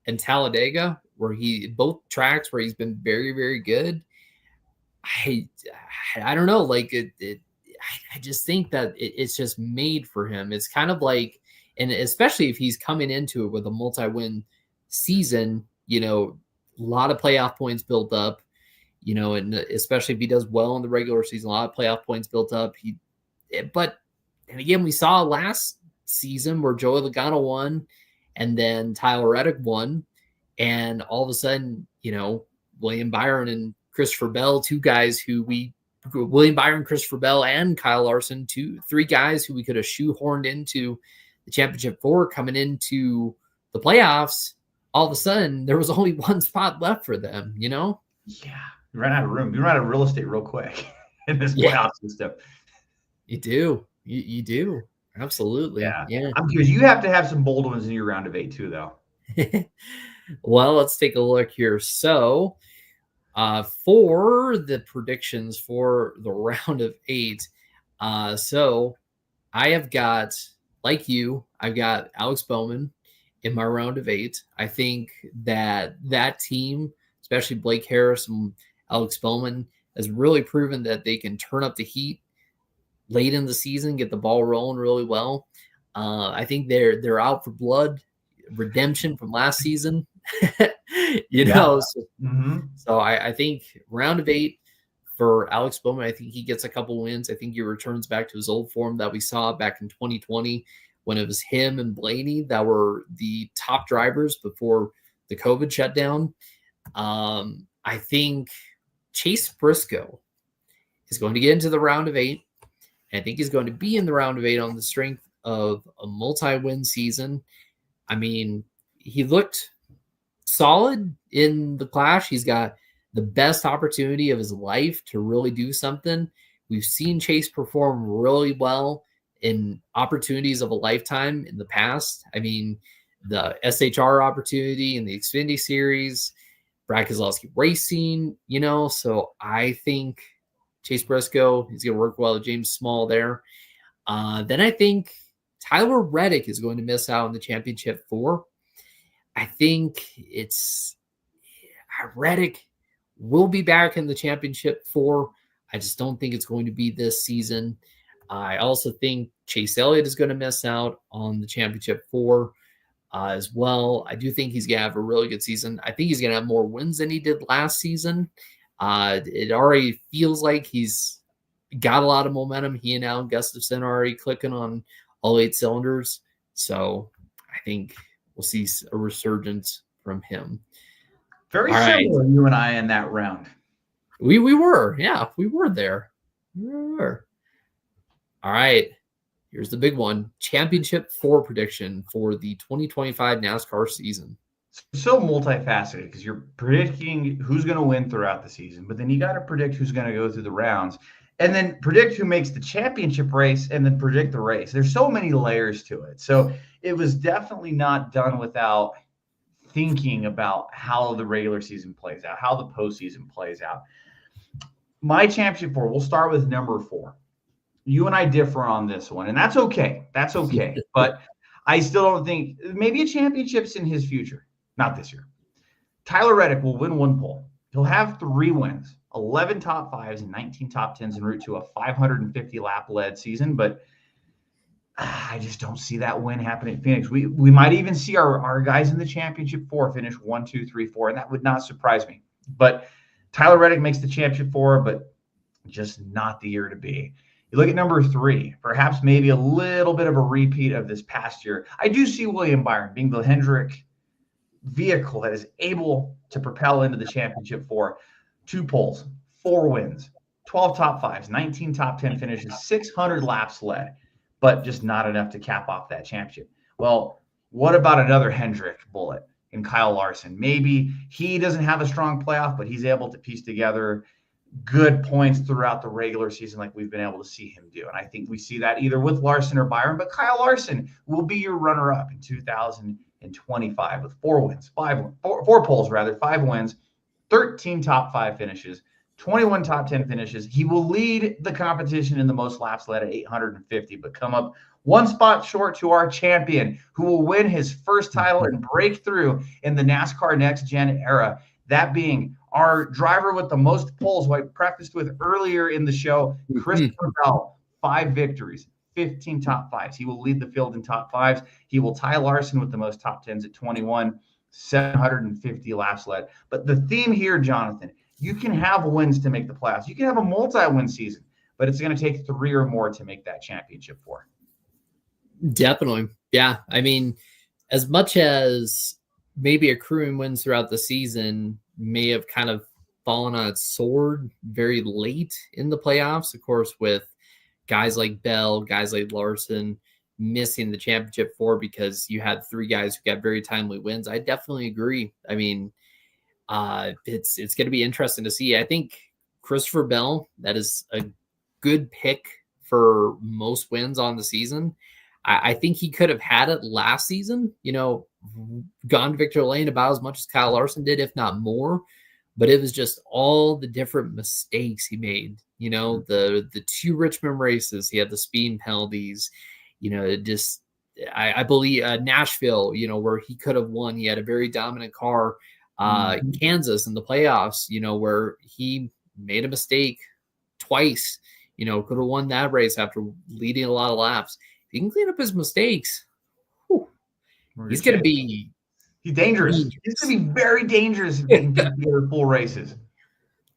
and Talladega, where both tracks where he's been very, very good. I don't know. Like I just think that it's just made for him. It's kind of like, and especially if he's coming into it with a multi-win season, a lot of playoff points built up, and especially if he does well in the regular season, a lot of playoff points built up. And again, we saw last season where Joey Logano won, and then Tyler Reddick won, and all of a sudden, William Byron and Christopher Bell, two guys who William Byron, Christopher Bell, and Kyle Larson, three guys who we could have shoehorned into the championship 4 coming into the playoffs. All of a sudden, there was only one spot left for them, Yeah, you ran out of room. You ran out of real estate real quick in this playoff system. You do. You do. Absolutely. Yeah. I'm curious. You have to have some bold ones in your round of 8 too, though. Well, let's take a look here. So, for the predictions for the round of 8, so I have got, like you, I've got Alex Bowman in my round of 8. I think that team, especially Blake Harris and Alex Bowman, has really proven that they can turn up the heat late in the season, get the ball rolling really well. I think they're out for blood, redemption from last season. So I think round of 8 for Alex Bowman. I think he gets a couple wins. I think he returns back to his old form that we saw back in 2020 when it was him and Blaney that were the top drivers before the COVID shutdown. I think Chase Briscoe is going to get into the round of 8. I think he's going to be in the round of 8 on the strength of a multi-win season. I mean, he looked solid in the Clash. He's got the best opportunity of his life to really do something. We've seen Chase perform really well in opportunities of a lifetime in the past. I mean, the SHR opportunity in the Xfinity Series, Brad Keselowski Racing, so I think Chase Briscoe, he's going to work well with James Small there. Then I think Tyler Reddick is going to miss out on the championship 4. I think Reddick will be back in the championship 4. I just don't think it's going to be this season. I also think Chase Elliott is going to miss out on the championship 4 as well. I do think he's going to have a really good season. I think he's going to have more wins than he did last season. It already feels like he's got a lot of momentum. He and Alan Gustafson are already clicking on all 8 cylinders. So I think we'll see a resurgence from him. Very similar, you and I, in that round. We were. Yeah, we were there. We were. All right. Here's the big one. Championship 4 prediction for the 2025 NASCAR season. So multifaceted because you're predicting who's going to win throughout the season, but then you got to predict who's going to go through the rounds and then predict who makes the championship race and then predict the race. There's so many layers to it. So it was definitely not done without thinking about how the regular season plays out, how the postseason plays out. My championship 4, we'll start with number 4. You and I differ on this one, and that's okay. That's okay. But I still don't think maybe a championship's in his future. Not this year. Tyler Reddick will win 1 pole. He'll have 3 wins, 11 top 5s and 19 top 10s en route to a 550 lap led season. But I just don't see that win happening at Phoenix. We might even see our guys in the championship 4 finish 1, 2, 3, 4, and that would not surprise me. But Tyler Reddick makes the championship 4, but just not the year to be. You look at number 3, perhaps maybe a little bit of a repeat of this past year. I do see William Byron being the Hendrick vehicle that is able to propel into the championship 4. 2 poles, 4 wins, 12 top 5s, 19 top 10 finishes, 600 laps led, but just not enough to cap off that championship. Well, what about another Hendrick bullet in Kyle Larson? Maybe he doesn't have a strong playoff, but he's able to piece together good points throughout the regular season like we've been able to see him do. And I think we see that either with Larson or Byron, but Kyle Larson will be your runner-up in 2025 with 4 wins, 4 poles rather, 5 wins, 13 top 5 finishes, 21 top 10 finishes. He will lead the competition in the most laps led at 850, but come up 1 spot short to our champion, who will win his first title and break through in the NASCAR Next Gen era. That being our driver with the most poles, who I prefaced with earlier in the show, Christopher Bell, 5 victories, 15 top 5s. He will lead the field in top 5s. He will tie Larson with the most top 10s at 21, 750 laps led. But the theme here, Jonathan, you can have wins to make the playoffs. You can have a multi-win season, but it's going to take 3 or more to make that championship 4. Definitely. Yeah. I mean, as much as maybe accruing wins throughout the season may have kind of fallen on its sword very late in the playoffs, of course, with guys like Bell, guys like Larson missing the championship four because you had three guys who got very timely wins. I definitely agree. I mean, it's going to be interesting to see. I think Christopher Bell, that is a good pick for most wins on the season. I think he could have had it last season, gone to Victor Lane about as much as Kyle Larson did, if not more. But it was just all the different mistakes he made. The two Richmond races, he had the speed penalties. I believe Nashville, where he could have won. He had a very dominant car. Kansas in the playoffs, where he made a mistake twice. Could have won that race after leading a lot of laps. If he can clean up his mistakes, he's going to be he's dangerous. He's going to be very dangerous if he can beat the other full races.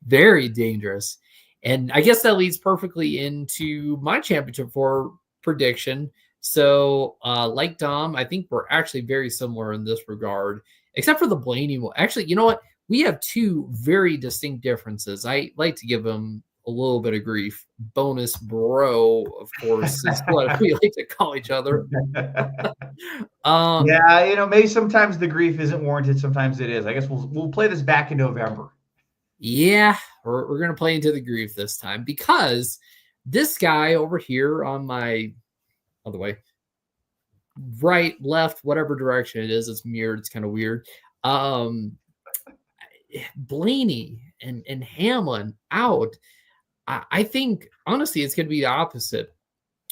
Very dangerous. And I guess that leads perfectly into my championship four prediction. So, like Dom, I think we're actually very similar in this regard, except for the Blaney one. Actually, you know what? We have two very distinct differences. I like to give them a little bit of grief. Bonus bro, of course, is what we like to call each other. Yeah, maybe sometimes the grief isn't warranted. Sometimes it is. I guess we'll play this back in November. Yeah, we're going to play into the grief this time because this guy over here on my other way, right, left, whatever direction it is, it's mirrored. It's kind of weird. Blaney and Hamlin out. I think, honestly, it's going to be the opposite.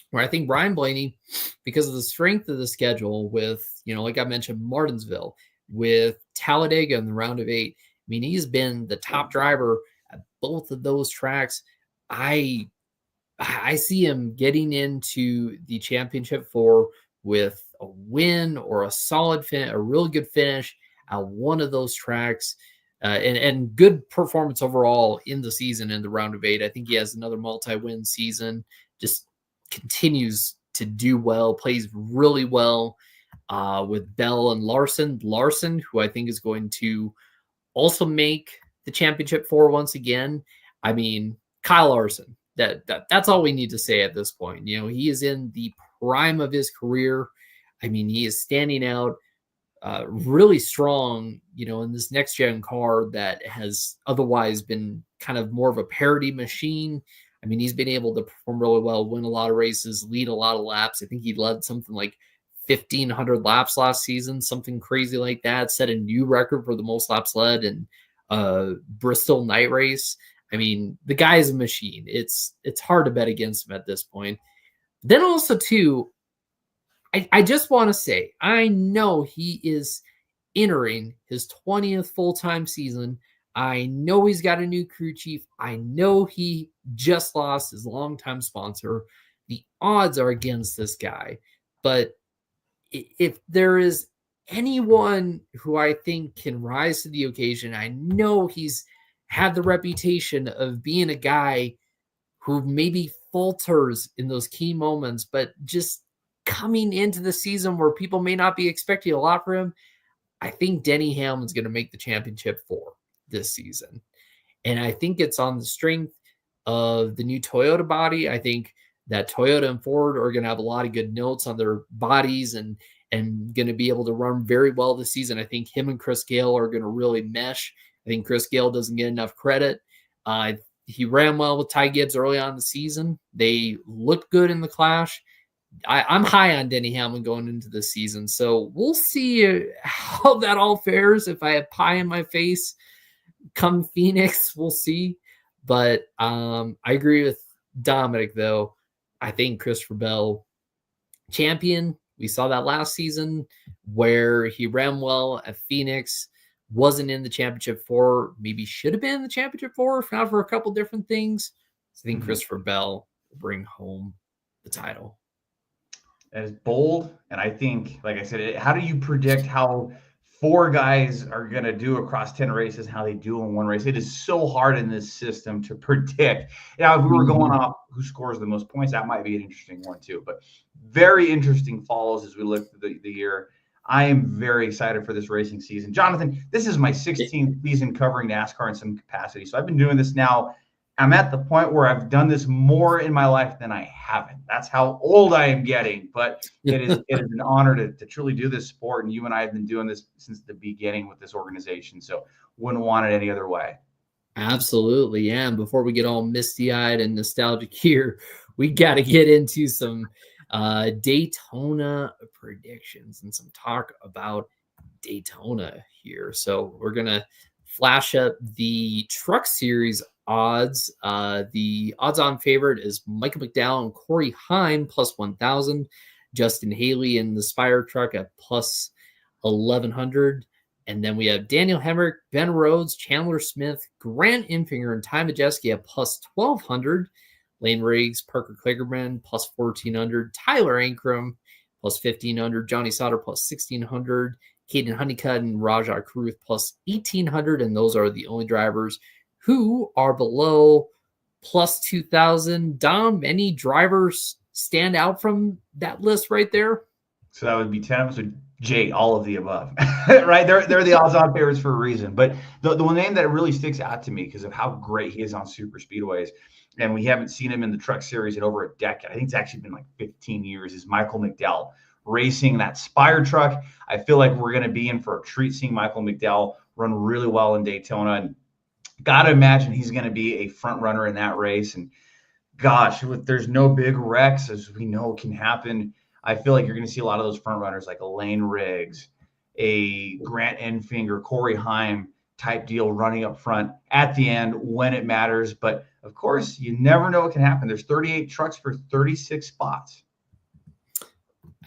Where I think Ryan Blaney, because of the strength of the schedule with, like I mentioned, Martinsville, with Talladega in the round of 8, I mean, he's been the top driver at both of those tracks. I see him getting into the championship four with a win or a solid finish, a really good finish at one of those tracks, and good performance overall in the season in the round of 8. I think he has another multi-win season. Just continues to do well, plays really well with Bell and Larson. Larson, who I think is going to also make the championship four once again. I mean, Kyle Larson, that's all we need to say at this point. He is in the prime of his career. I mean, he is standing out really strong, in this next gen car that has otherwise been kind of more of a parity machine. I mean, he's been able to perform really well, win a lot of races, lead a lot of laps. I think he led something like 1,500 laps last season, something crazy like that. Set a new record for the most laps led in Bristol night race. I mean, the guy is a machine. It's hard to bet against him at this point. Then also, too, I just want to say, I know he is entering his 20th full-time season. I know he's got a new crew chief. I know he just lost his longtime sponsor. The odds are against this guy. But if there is anyone who I think can rise to the occasion, I know he's had the reputation of being a guy who maybe falters in those key moments, but just coming into the season where people may not be expecting a lot from him, I think Denny Hamlin's going to make the championship four this season. And I think it's on the strength of the new Toyota body. I think that Toyota and Ford are going to have a lot of good notes on their bodies and going to be able to run very well this season. I think him and Chris Gale are going to really mesh. I think Chris Gale doesn't get enough credit. He ran well with Ty Gibbs early on in the season. They looked good in the clash. I'm high on Denny Hamlin going into this season. So we'll see how that all fares. If I have pie in my face come Phoenix, we'll see. But I agree with Dominic, though. I think Christopher Bell, champion. We saw that last season where he ran well at Phoenix, wasn't in the championship four, maybe should have been in the championship four, if not for a couple different things. So I think Christopher Bell will bring home the title. That is bold. And I think, like I said, how do you predict how 4 guys are going to do across 10 races, how they do in one race? It is so hard in this system to predict. Now, if we were going off who scores the most points, that might be an interesting one too. But very interesting falls as we look through the year. I am very excited for this racing season. Jonathan, this is my 16th season covering NASCAR in some capacity. So I've been doing this now. I'm at the point where I've done this more in my life than I haven't. That's how old I am getting. But it is an honor to truly do this sport. And you and I have been doing this since the beginning with this organization. So wouldn't want it any other way. Absolutely, yeah. And before we get all misty-eyed and nostalgic here, we got to get into some Daytona predictions and some talk about Daytona here. So we're gonna flash up the Truck Series odds. The odds-on favorite is Michael McDowell and Corey Heim plus 1,000. Justin Haley in the Spire Truck at plus 1,100. And then we have Daniel Hemrick, Ben Rhodes, Chandler Smith, Grant Enfinger, and Ty Majeski at plus 1,200. Lane Riggs, Parker Kligerman plus 1,400. Tyler Ankrum plus 1,500. Johnny Sauter plus 1,600. Caden Honeycutt and Rajah Caruth plus 1,800. And those are the only drivers who are below plus 2,000. Dom, any drivers stand out from that list right there? So that would be 10. So Jay, all of the above, right? They're the odds-on favorites for a reason. But the one name that really sticks out to me because of how great he is on super speedways, and we haven't seen him in the Truck Series in over a decade. I think it's actually been like 15 years. Is Michael McDowell racing that Spire Truck? I feel like we're going to be in for a treat seeing Michael McDowell run really well in Daytona, and got to imagine he's going to be a front runner in that race. And gosh, there's no big wrecks, as we know can happen. I feel like you're going to see a lot of those front runners like a Lane Riggs, a Grant Enfinger, Corey Heim type deal running up front at the end when it matters. But of course, you never know what can happen. There's 38 trucks for 36 spots.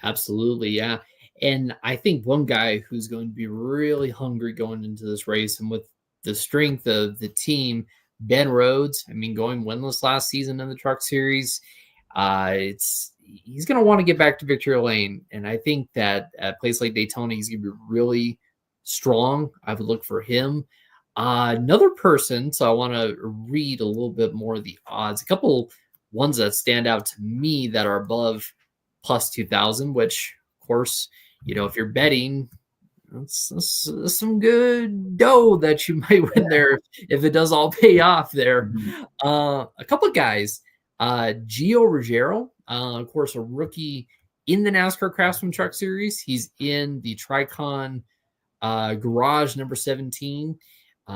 Absolutely, yeah. And I think one guy who's going to be really hungry going into this race, and with the strength of the team, Ben Rhodes, I mean, going winless last season in the Truck Series, he's going to want to get back to victory lane. And I think that at a place like Daytona, he's going to be really strong. I would look for him. Another person, so I want to read a little bit more of the odds. A couple ones that stand out to me that are above plus 2,000, which, of course, you know, if you're betting, that's some good dough that you might win there if it does all pay off there. A couple of guys, Gio Ruggiero, of course, a rookie in the NASCAR Craftsman Truck Series. He's in the Tricon Garage number 17.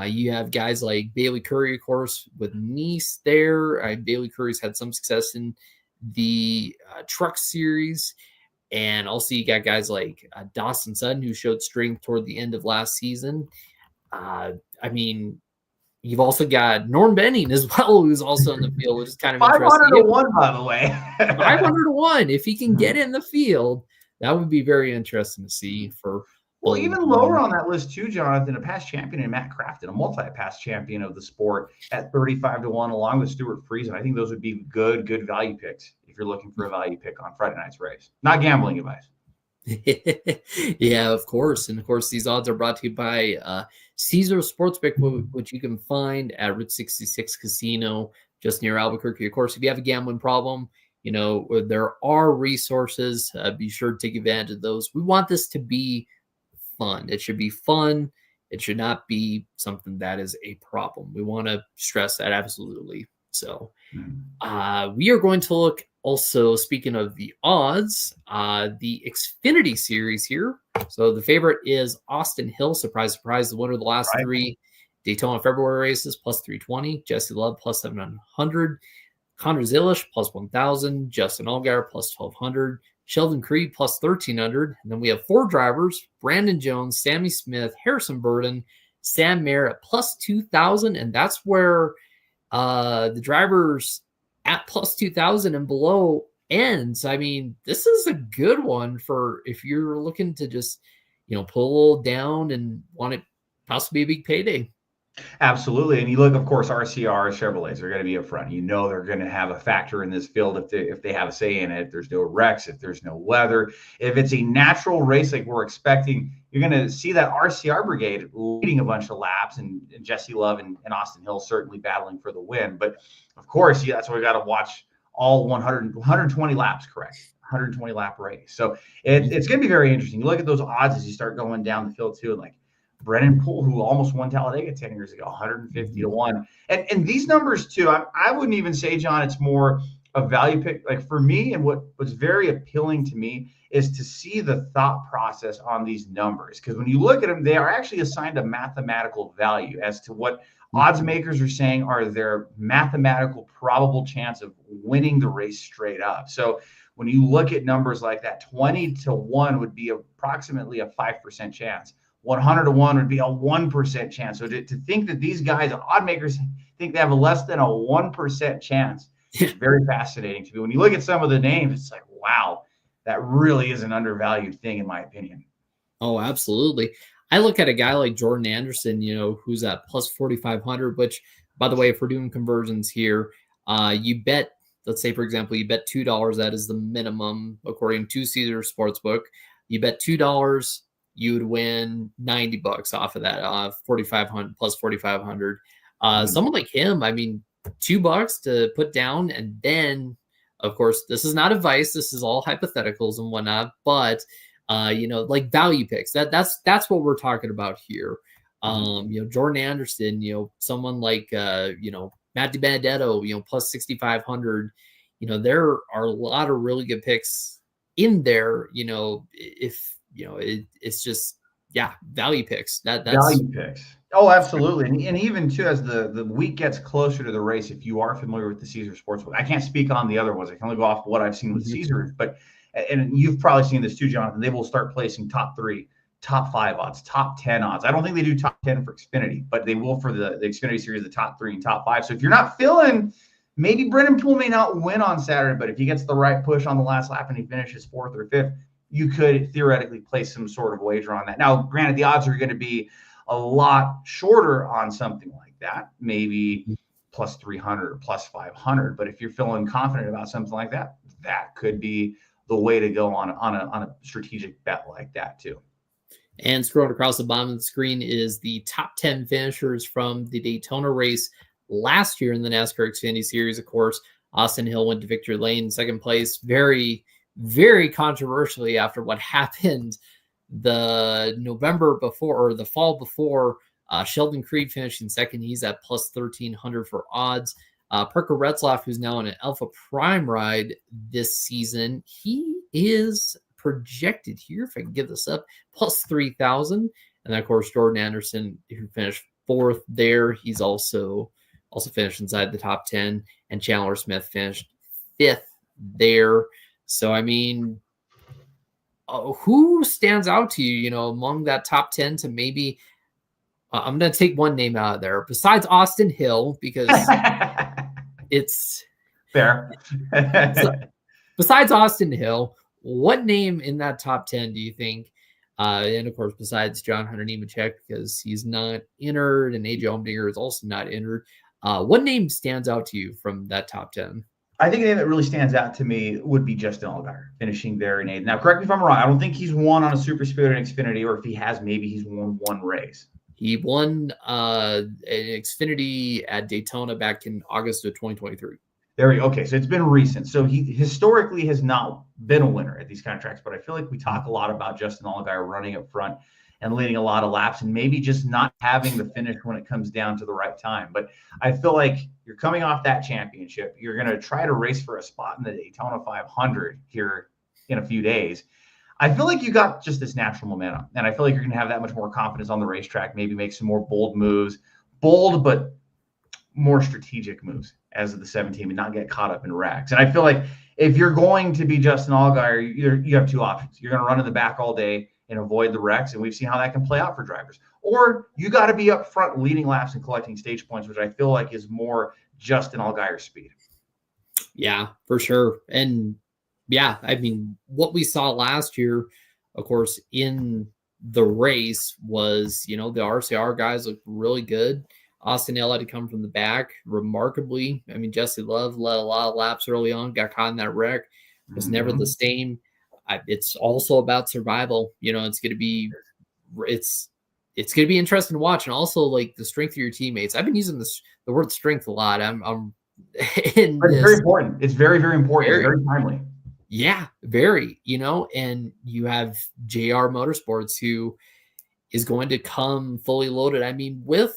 You have guys like Bailey Curry, of course, with Nice there. Bailey Curry's had some success in the Truck Series. And also you got guys like Dawson Sutton, who showed strength toward the end of last season. I mean, you've also got Norm Benning as well, who's also in the field, which is kind of 500 to 1, by the way. 500 to 1. If he can get in the field, that would be very interesting to see for. Well, even lower on that list too, Jonathan, a past champion in Matt Crafton, a multi-past champion of the sport at 35 to 1, along with Stuart Friesen. I think those would be good value picks if you're looking for a value pick on Friday night's race. Not gambling advice. Yeah, of course. And of course, these odds are brought to you by Caesar Sportsbook, which you can find at Route 66 Casino, just near Albuquerque. Of course, if you have a gambling problem, you know, there are resources. Be sure to take advantage of those. We want this to be fun. It should be fun. It should not be something that is a problem. We want to stress that absolutely. So we are going to look also, speaking of the odds, the Xfinity Series here. So the favorite is Austin Hill. Surprise, surprise, the winner of the last three Daytona February races, plus 320. Jesse Love, plus 700. Connor Zilish, plus 1,000. Justin Allgaier, plus 1,200. Sheldon Creed, plus 1,300. And then we have four drivers: Brandon Jones, Sammy Smith, Harrison Burton, Sam Mayer at plus 2,000. And that's where the drivers at plus 2,000 and below ends. I mean, this is a good one for if you're looking to just, you know, pull a little down and want it possibly a big payday. Absolutely. And you look, of course, RCR Chevrolets are going to be up front. You know, they're going to have a factor in this field if they have a say in it. If there's no wrecks, if there's no weather, if it's a natural race like we're expecting, you're going to see that RCR brigade leading a bunch of laps, and Jesse Love and Austin Hill certainly battling for the win. But of course, that's why we got to watch all 120 laps, correct? 120 lap race. So it's going to be very interesting. You look at those odds as you start going down the field too, and like Brennan Poole, who almost won Talladega 10 years ago, 150 to 1. And these numbers too, I wouldn't even say, John, it's more a value pick. Like for me, and what was very appealing to me is to see the thought process on these numbers. Because when you look at them, they are actually assigned a mathematical value as to what odds makers are saying are their mathematical probable chance of winning the race straight up. So when you look at numbers like that, 20 to 1 would be approximately a 5% chance. 100 to 1 would be a 1% chance. So to think that these guys, odd makers, think they have a less than a 1% chance is very fascinating to me. When you look at some of the names, it's like, wow, that really is an undervalued thing, in my opinion. Oh, absolutely. I look at a guy like Jordan Anderson, who's at plus 4,500, which, by the way, if we're doing conversions here, you bet, let's say, for example, you bet $2. That is the minimum according to Caesar Sportsbook. You bet $2, you would win $90 off of that, 4,500 plus 4,500. Someone like him, I mean, $2 to put down, and then, of course, this is not advice. This is all hypotheticals and whatnot, but like value picks. That's what we're talking about here. Jordan Anderson, someone like Matt DiBenedetto, plus 6,500. There are a lot of really good picks in there. If it's just value picks. That's value picks. Oh, absolutely. And even too, as the week gets closer to the race, if you are familiar with the Caesar Sportsbook, I can't speak on the other ones. I can only go off what I've seen with Caesar, and you've probably seen this too, Jonathan. They will start placing top 3, top 5 odds, top 10 odds. I don't think they do top 10 for Xfinity, but they will for the Xfinity series, the top 3 and top 5. So if you're not feeling, maybe Brennan Poole may not win on Saturday, but if he gets the right push on the last lap and he finishes 4th or 5th, you could theoretically place some sort of wager on that. Now, granted, the odds are going to be a lot shorter on something like that, maybe plus 300 or plus 500. But if you're feeling confident about something like that, that could be the way to go on a strategic bet like that too. And scrolling across the bottom of the screen is the top 10 finishers from the Daytona race last year in the NASCAR Xfinity Series. Of course, Austin Hill went to victory lane in second place. Very, very controversially after what happened the November before, or the fall before. Sheldon Creed finishing second. He's at plus 1,300 for odds. Parker Retzlaff, who's now in an Alpha Prime ride this season, he is projected here, if I can give this up, plus 3,000. And then, of course, Jordan Anderson, who finished 4th there, he's also finished inside the top 10. And Chandler Smith finished 5th there. So, I mean, who stands out to you, among that top 10 to maybe I'm going to take one name out of there besides Austin Hill, because it's fair. Besides Austin Hill, what name in that top 10 do you think? And of course, besides John Hunter Nemechek, because he's not entered, and AJ Allmendinger is also not entered. What name stands out to you from that top 10? I think the name that really stands out to me would be Justin Allgaier, finishing there in 8th. Now, correct me if I'm wrong. I don't think he's won on a Super Speedway in Xfinity, or if he has, maybe he's won one race. He won an Xfinity at Daytona back in August of 2023. There we go. Okay, so it's been recent. So he historically has not been a winner at these kind of tracks, but I feel like we talk a lot about Justin Allgaier running up front and leading a lot of laps, and maybe just not having the finish when it comes down to the right time. But I feel like you're coming off that championship. You're going to try to race for a spot in the Daytona 500 here in a few days. I feel like you got just this natural momentum, and I feel like you're going to have that much more confidence on the racetrack, maybe make some more bold moves, but more strategic moves as the 7 team, and not get caught up in wrecks. And I feel like if you're going to be Justin Allgaier, you have 2 options. You're going to run in the back all day and avoid the wrecks, and we've seen how that can play out for drivers. Or you got to be up front leading laps and collecting stage points, which I feel like is more Justin Allgaier speed. Yeah, for sure. And yeah, I mean, what we saw last year, of course, in the race was, the RCR guys looked really good. Austin Hill had to come from the back remarkably. I mean, Jesse Love led a lot of laps early on, got caught in that wreck, was never the same. It's also about survival. It's going to be interesting to watch, and also like the strength of your teammates. I've been using the word strength a lot. It's very important. It's very, very important. It's very timely. Yeah, very, and you have JR Motorsports who is going to come fully loaded. I mean, with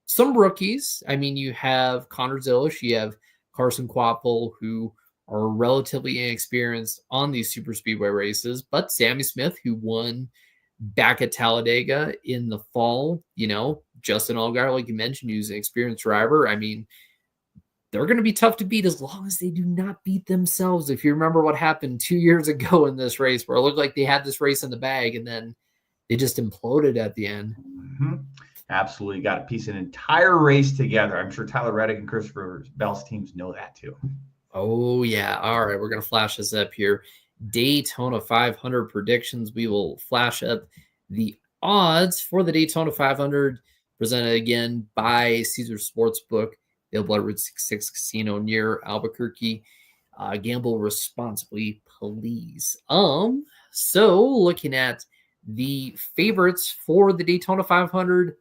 some rookies. I mean, you have Connor Zilish, you have Carson Quapple, who are relatively inexperienced on these super speedway races, but Sammy Smith, who won back at Talladega in the fall, Justin Allgaier, like you mentioned, who's an experienced driver. I mean, they're going to be tough to beat as long as they do not beat themselves. If you remember what happened 2 years ago in this race, where it looked like they had this race in the bag and then they just imploded at the end. Mm-hmm. Absolutely. Got to piece an entire race together. I'm sure Tyler Reddick and Christopher Bell's teams know that too. Oh, yeah. All right. We're going to flash this up here. Daytona 500 predictions. We will flash up the odds for the Daytona 500, presented again by Caesar Sportsbook, available at Route 66 Casino near Albuquerque. Gamble responsibly, please. So looking at the favorites for the Daytona 500,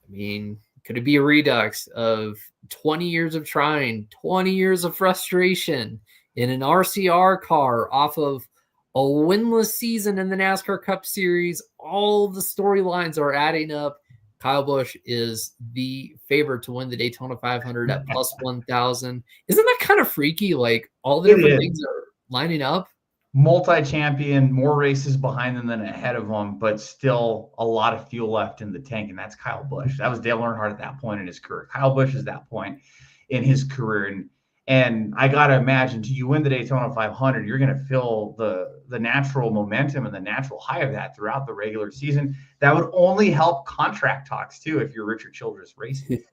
I mean, could it be a redux of 20 years of trying, 20 years of frustration in an RCR car off of a winless season in the NASCAR Cup Series? All the storylines are adding up. Kyle Busch is the favorite to win the Daytona 500 at plus 1,000. Isn't that kind of freaky? Like all the different things are lining up. Multi-champion, more races behind them than ahead of them, but still a lot of fuel left in the tank, and that's Kyle Busch. That was Dale Earnhardt at that point in his career. Kyle Busch is that point in his career, and I gotta imagine, till you win the Daytona 500, you're gonna feel the natural momentum and the natural high of that throughout the regular season. That would only help contract talks too if you're Richard Childress Racing.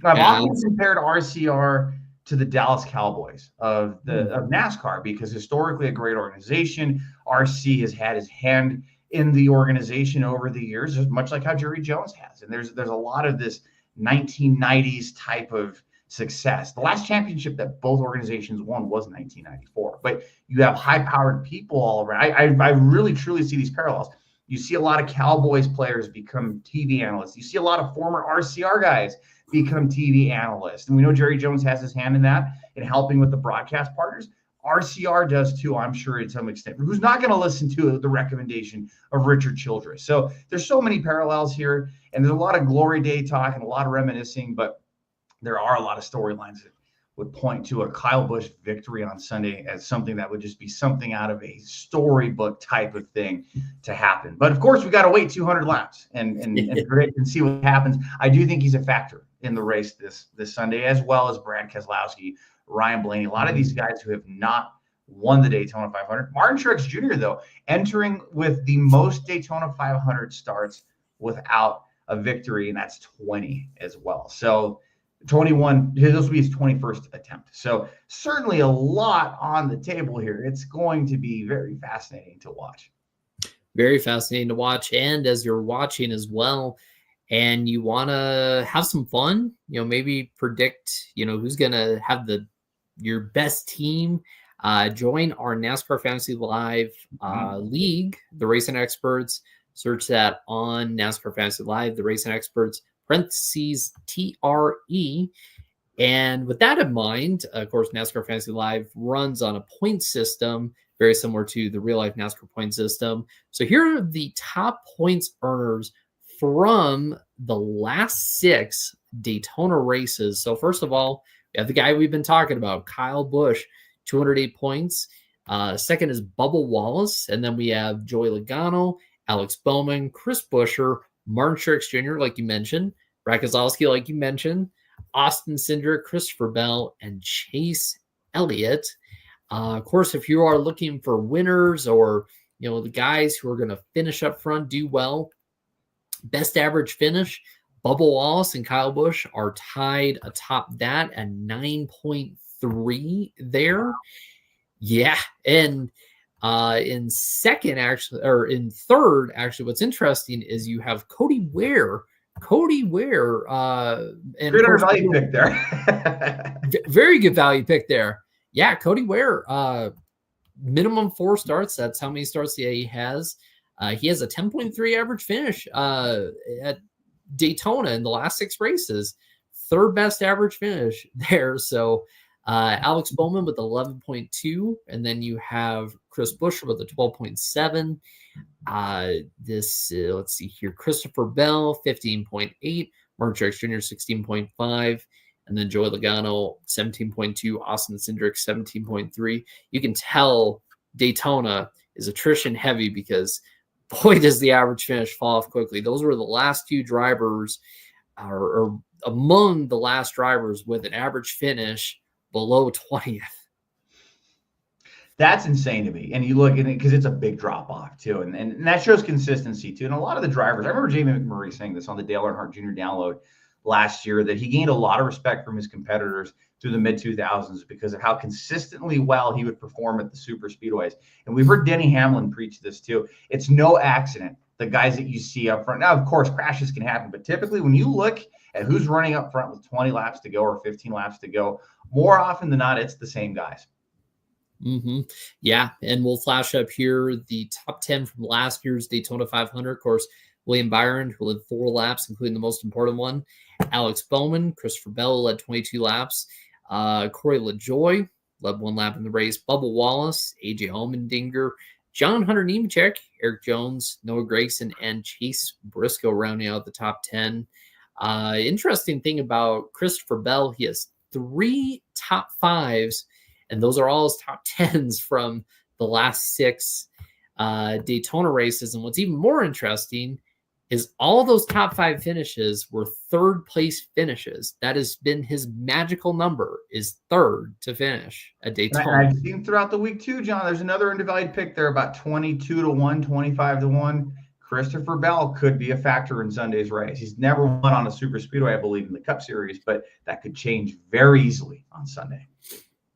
I've often compared RCR to the Dallas Cowboys of NASCAR, because historically a great organization. RC has had his hand in the organization over the years, much like how Jerry Jones has. And there's a lot of this 1990s type of success. The last championship that both organizations won was 1994, but you have high-powered people all around. I really truly see these parallels. You see a lot of Cowboys players become TV analysts. You see a lot of former RCR guys become TV analysts. And we know Jerry Jones has his hand in that, in helping with the broadcast partners. RCR does too, I'm sure, to some extent. Who's not going to listen to the recommendation of Richard Childress? So there's so many parallels here, and there's a lot of glory day talk and a lot of reminiscing, but there are a lot of storylines that would point to a Kyle Busch victory on Sunday as something that would just be something out of a storybook type of thing to happen. But of course, we got to wait 200 laps and predict and see what happens. I do think he's a factor in the race this Sunday, as well as Brad Keselowski, Ryan Blaney, a lot of these guys who have not won the Daytona 500. Martin Truex Jr., though, entering with the most Daytona 500 starts without a victory, and that's 20 as well. So 21, this will be his 21st attempt. So certainly a lot on the table here. It's going to be very fascinating to watch. Very fascinating to watch. And as you're watching as well, and you want to have some fun, maybe predict, who's going to have your best team, join our NASCAR Fantasy Live League, the Racing Experts. Search that on NASCAR Fantasy Live, the Racing Experts, parentheses TRE. And with that in mind, of course, NASCAR Fantasy Live runs on a point system, very similar to the real life NASCAR point system. So here are the top points earners from the last 6 Daytona races. So first of all, we have the guy we've been talking about, Kyle Busch, 208 points. Second is Bubba Wallace. And then we have Joey Logano, Alex Bowman, Chris Buescher, Martin Truex Jr., like you mentioned, Brad Keselowski, like you mentioned, Austin Cindric, Christopher Bell, and Chase Elliott. Of course, if you are looking for winners or, the guys who are going to finish up front, do well, best average finish, Bubba Wallace and Kyle Busch are tied atop that at 9.3 there. Yeah. And in second, actually, or in third, actually, what's interesting is you have Cody Ware. And good value pick there. Very good value pick there. Yeah, Cody Ware, minimum 4 starts. That's how many starts he has. He has a 10.3 average finish at Daytona in the last 6 races. Third best average finish there. So Alex Bowman with 11.2, and then you have Chris Buescher with a 12.7. Let's see here, Christopher Bell, 15.8, Mark Truex Jr., 16.5, and then Joey Logano, 17.2, Austin Cindric, 17.3. You can tell Daytona is attrition heavy because boy, does the average finish fall off quickly. Those were the last two drivers, or among the last drivers with an average finish below 20th. That's insane to me. And you look at it because it's a big drop off too. And that shows consistency too. And a lot of the drivers, I remember Jamie McMurray saying this on the Dale Earnhardt Jr. download last year, that he gained a lot of respect from his competitors through the mid 2000s because of how consistently well he would perform at the super speedways. And we've heard Denny Hamlin preach this too. It's no accident, the guys that you see up front. Now, of course, crashes can happen, but typically when you look at who's running up front with 20 laps to go or 15 laps to go, more often than not, it's the same guys. Mm-hmm. Yeah, and we'll flash up here the top 10 from last year's Daytona 500. Of course, William Byron, who led 4 laps, including the most important one. Alex Bowman, Christopher Bell led 22 laps. Corey LaJoie led 1 lap in the race. Bubba Wallace, AJ Allmendinger, John Hunter Nemechek, Eric Jones, Noah Gragson, and Chase Briscoe rounding out the top 10. Interesting thing about Christopher Bell, he has 3 top 5s, and those are all his top 10s from the last 6 Daytona races. And what's even more interesting is all those top 5 finishes were 3rd place finishes. That has been his magical number, is 3rd to finish at Daytona. And I've seen throughout the week too, John, there's another undervalued pick there, about 22-1, 25-1. Christopher Bell could be a factor in Sunday's race. He's never won on a super speedway, I believe, in the Cup Series, but that could change very easily on Sunday.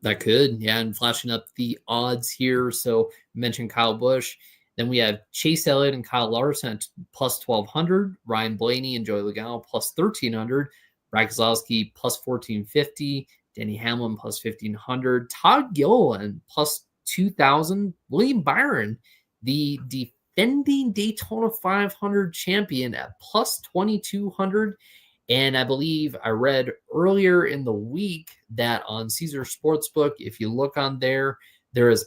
That could, yeah, and flashing up the odds here. So we mentioned Kyle Busch. Then we have Chase Elliott and Kyle Larson at plus 1,200. Ryan Blaney and Joey Logano plus 1,300. Brad Keselowski plus 1,450. Denny Hamlin plus 1,500. Todd Gilliland plus 2,000. William Byron, the defending Daytona 500 champion, at plus 2,200. And I believe I read earlier in the week that on Caesar Sportsbook, if you look on there, there was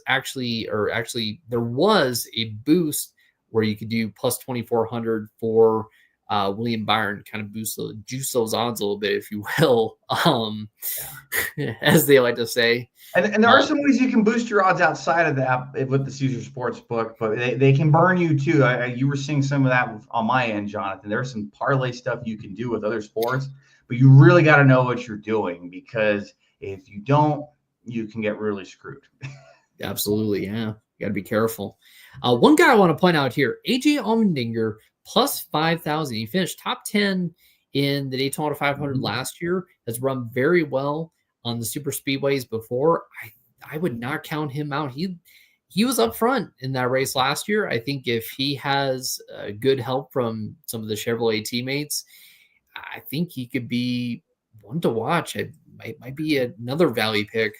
a boost where you could do plus 2,400 for William Byron, kind of juice those odds a little bit, if you will, as they like to say. And there are some ways you can boost your odds outside of that with the Caesar Sportsbook, but they can burn you too. You were seeing some of that on my end, Jonathan. There's some parlay stuff you can do with other sports, but you really got to know what you're doing, because if you don't, you can get really screwed. Absolutely, yeah. You got to be careful. One guy I want to point out here, AJ Allmendinger, plus 5,000. He finished top 10 in the Daytona 500 last year, has run very well on the super speedways before. I would not count him out. He was up front in that race last year. I think if he has good help from some of the Chevrolet teammates, I think he could be one to watch. It might be another value pick.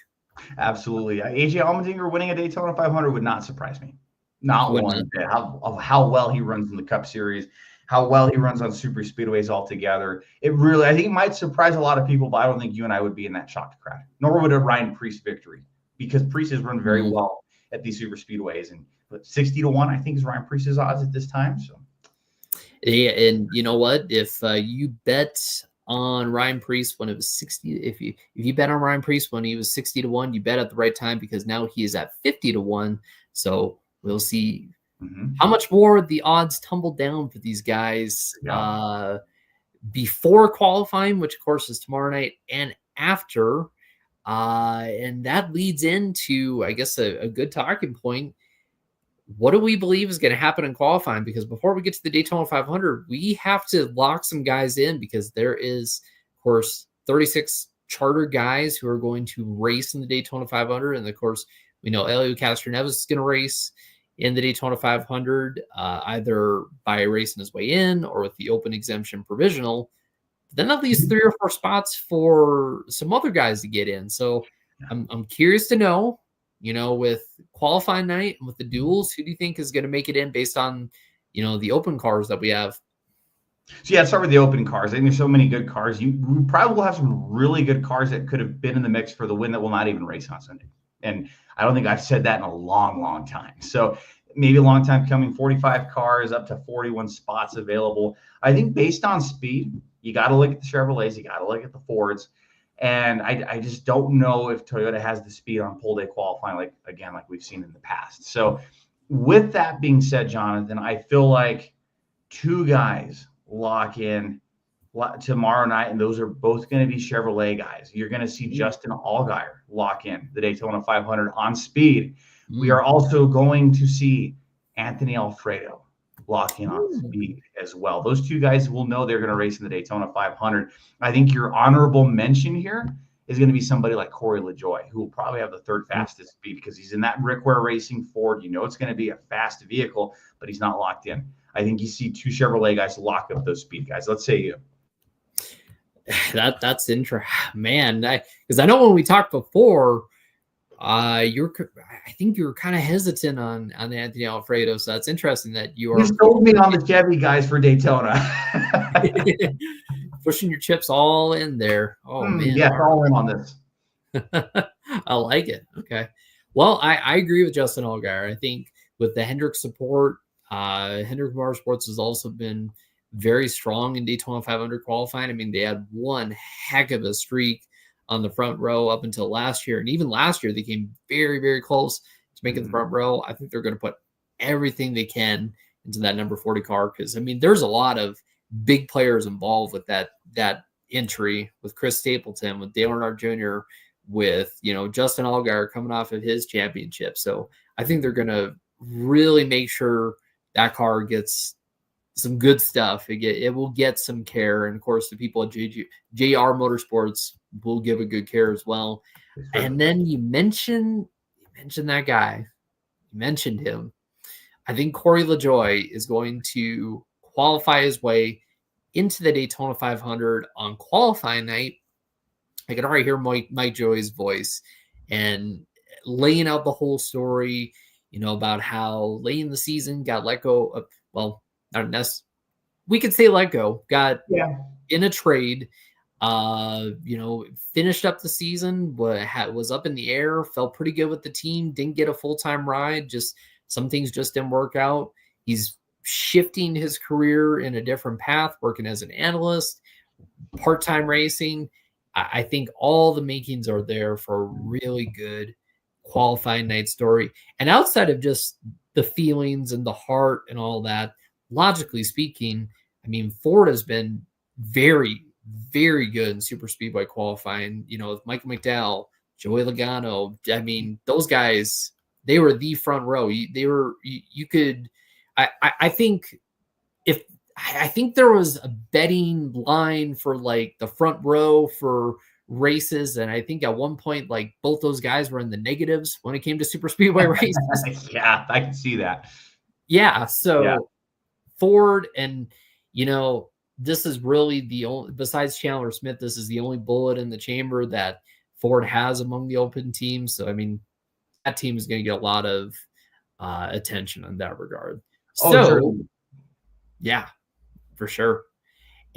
Absolutely. AJ Allmendinger winning a Daytona 500 would not surprise me. Not one bit. How well he runs in the Cup Series, how well he runs on super speedways altogether. I think it might surprise a lot of people, but I don't think you and I would be in that shocked crowd. Nor would a Ryan Preece victory, because Preece has run very well at these super speedways. And 60-1, I think, is Ryan Preece's odds at this time. So, yeah, and you know what? If you bet on Ryan Preece when it was 60, if you bet on Ryan Preece when he was 60-1, you bet at the right time, because now he is at 50-1. So we'll see how much more the odds tumble down for these guys before qualifying, which of course is tomorrow night, and after. And that leads into, I guess, a good talking point. What do we believe is going to happen in qualifying? Because before we get to the Daytona 500, we have to lock some guys in, because there is, of course, 36 charter guys who are going to race in the Daytona 500. And of course, we know Elio Castroneves is going to race in the Daytona 500, either by racing his way in or with the open exemption provisional. But then that leaves 3 or 4 spots for some other guys to get in. So I'm curious to know, with qualifying night and with the duels, who do you think is going to make it in based on, the open cars that we have? So yeah, let's start with the opening cars. I think there's so many good cars. We probably will have some really good cars that could have been in the mix for the win that will not even race on Sunday. And I don't think I've said that in a long, long time. So maybe a long time coming. 45 cars, up to 41 spots available. I think based on speed, you got to look at the Chevrolets, you got to look at the Fords. And I just don't know if Toyota has the speed on pole day qualifying, like we've seen in the past. So with that being said, Jonathan, I feel like two guys lock in tomorrow night, and those are both going to be Chevrolet guys. You're going to see Justin Allgaier lock in the Daytona 500 on speed. We are also going to see Anthony Alfredo lock in on speed as well. Those two guys will know they're going to race in the Daytona 500. I think your honorable mention here is going to be somebody like Corey LaJoie, who will probably have the third fastest speed because he's in that Rick Ware Racing Ford. You know it's going to be a fast vehicle, but he's not locked in. I think you see two Chevrolet guys lock up those speed guys. Let's say you. That's interesting, man. Because I know when we talked before, I think you were kind of hesitant on Anthony Alfredo. So that's interesting that you are sold me on the Chevy guys for Daytona. Pushing your chips all in there. Oh man, yeah, all in on this. I like it. Okay, well, I agree with Justin Allgaier. I think with the Hendrick support, Hendrick Motorsports has also been very strong in Daytona 500 qualifying. I mean, they had one heck of a streak on the front row up until last year. And even last year, they came very, very close to making the front row. I think they're going to put everything they can into that number 40 car because, I mean, there's a lot of big players involved with that entry with Chris Stapleton, with Dale Earnhardt Jr., with, Justin Allgaier coming off of his championship. So I think they're going to really make sure that car gets some good stuff. It will get some care. And of course, the people at JR Motorsports will give a good care as well. And then you mentioned that guy. You mentioned him. I think Corey LaJoie is going to qualify his way into the Daytona 500 on qualifying night. I can already hear Mike Joy's voice and laying out the whole story, about how late in the season got let go of, well, we could say let go, got in a trade, finished up the season, but was up in the air, felt pretty good with the team, didn't get a full-time ride, just some things just didn't work out. He's shifting his career in a different path, working as an analyst, part-time racing. I think all the makings are there for a really good qualifying night story. And outside of just the feelings and the heart and all that, logically speaking, I mean, Ford has been very, very good in super speedway qualifying, with Michael McDowell, Joey Logano. I mean, those guys, they were the front row. I think there was a betting line for like the front row for races. And I think at one point, like both those guys were in the negatives when it came to super speedway races. Yeah, I can see that. Yeah. So Ford and, this is really the only, besides Chandler Smith, this is the only bullet in the chamber that Ford has among the open teams. So, I mean, that team is going to get a lot of attention in that regard. Yeah, for sure.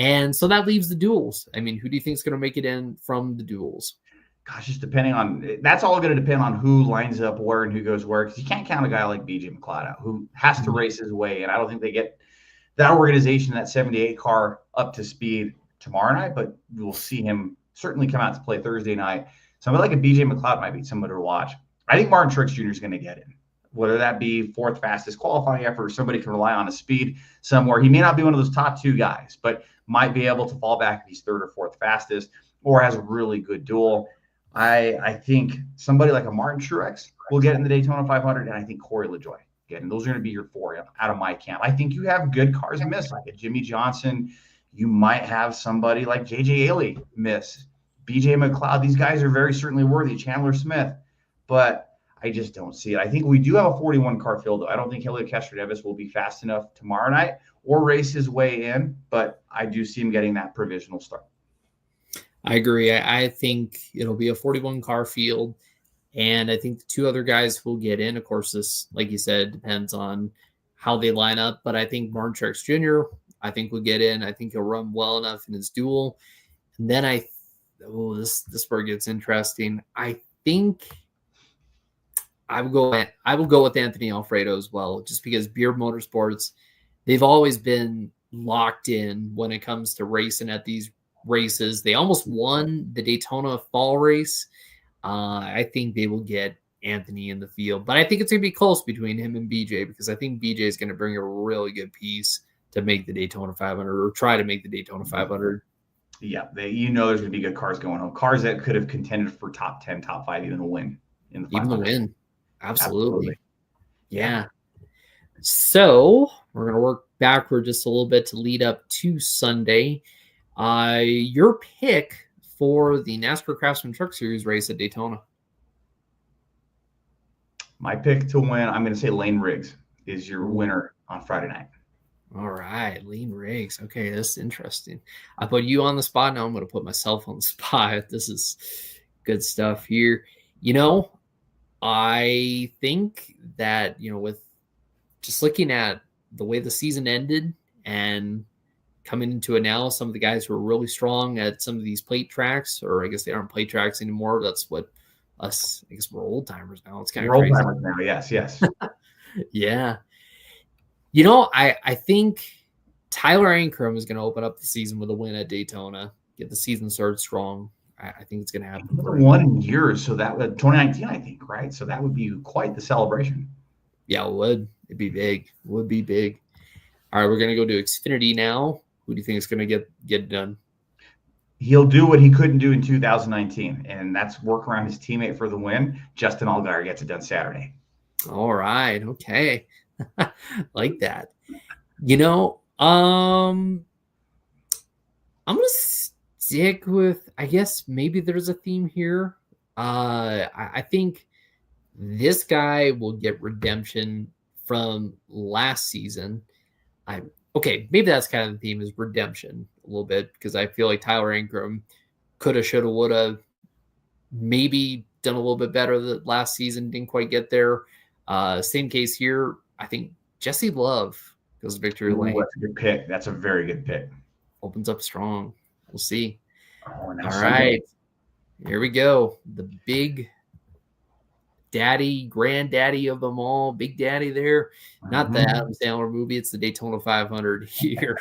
And so that leaves the duels. I mean, who do you think is going to make it in from the duels? Gosh, just that's all going to depend on who lines up where and who goes where. Because you can't count a guy like BJ McLeod out who has to race his way. And I don't think they get that organization, that 78 car up to speed tomorrow night, but we'll see him certainly come out to play Thursday night. Somebody like a BJ McLeod might be somebody to watch. I think Martin Truex Jr. is going to get in, whether that be fourth fastest qualifying effort or somebody can rely on his speed somewhere. He may not be one of those top two guys, but might be able to fall back if he's third or fourth fastest or has a really good duel. I think somebody like a Martin Truex will get in the Daytona 500, and I think Corey LaJoie. And those are going to be your four out of my camp. I think you have good cars miss, like a Jimmy Johnson. You might have somebody like J.J. Aley miss. B.J. McLeod. These guys are very certainly worthy. Chandler Smith. But I just don't see it. I think we do have a 41-car field, though. I don't think Helio Castroneves will be fast enough tomorrow night or race his way in, but I do see him getting that provisional start. I agree. I think it'll be a 41-car field. And I think the two other guys will get in. Of course, this, like you said, depends on how they line up. But I think Martin Truex Jr., I think will get in. I think he'll run well enough in his duel. And then this where it gets interesting. I think I will go with Anthony Alfredo as well, just because Beard Motorsports, they've always been locked in when it comes to racing at these races. They almost won the Daytona Fall race. I think they will get Anthony in the field, but I think it's going to be close between him and BJ, because I think BJ is going to bring a really good piece to make the Daytona 500, or try to make the Daytona 500. Yeah, there's going to be good cars going home. Cars that could have contended for top 10, top 5, even a win in the 500. Even the win. Absolutely. Yeah. So we're going to work backward just a little bit to lead up to Sunday. Your pick for the NASCAR Craftsman Truck Series race at Daytona. My pick to win, I'm going to say Lane Riggs is your winner on Friday night. All right, Lane Riggs. Okay, that's interesting. I put you on the spot. Now I'm going to put myself on the spot. This is good stuff here. I think that, with just looking at the way the season ended and coming into it now, some of the guys who are really strong at some of these plate tracks, or I guess they aren't plate tracks anymore. That's what us, I guess we're old timers now. It's kind of crazy. Old timers now. Yes. Yeah. I think Tyler Ankrum is going to open up the season with a win at Daytona, get the season started strong. I think it's going to happen. 1 year, so that would 2019, I think, right? So that would be quite the celebration. Yeah, it would. It'd be big. It would be big. All right, we're going to go to Xfinity now. Who do you think is going to get done? He'll do what he couldn't do in 2019, and that's work around his teammate for the win. Justin Allgaier gets it done Saturday. All right. Okay. Like that. I'm going to stick with, I guess maybe there's a theme here. I think this guy will get redemption from last season. Maybe that's kind of the theme, is redemption a little bit, because I feel like Tyler Ankrum coulda, shoulda, woulda, maybe done a little bit better the last season, didn't quite get there. Same case here. I think Jesse Love goes to victory lane. That's a good pick. That's a very good pick. Opens up strong. We'll see. All right. Here we go. The big daddy, granddaddy of them all, Big Daddy there. Not the Adam Sandler movie. It's the Daytona 500 here.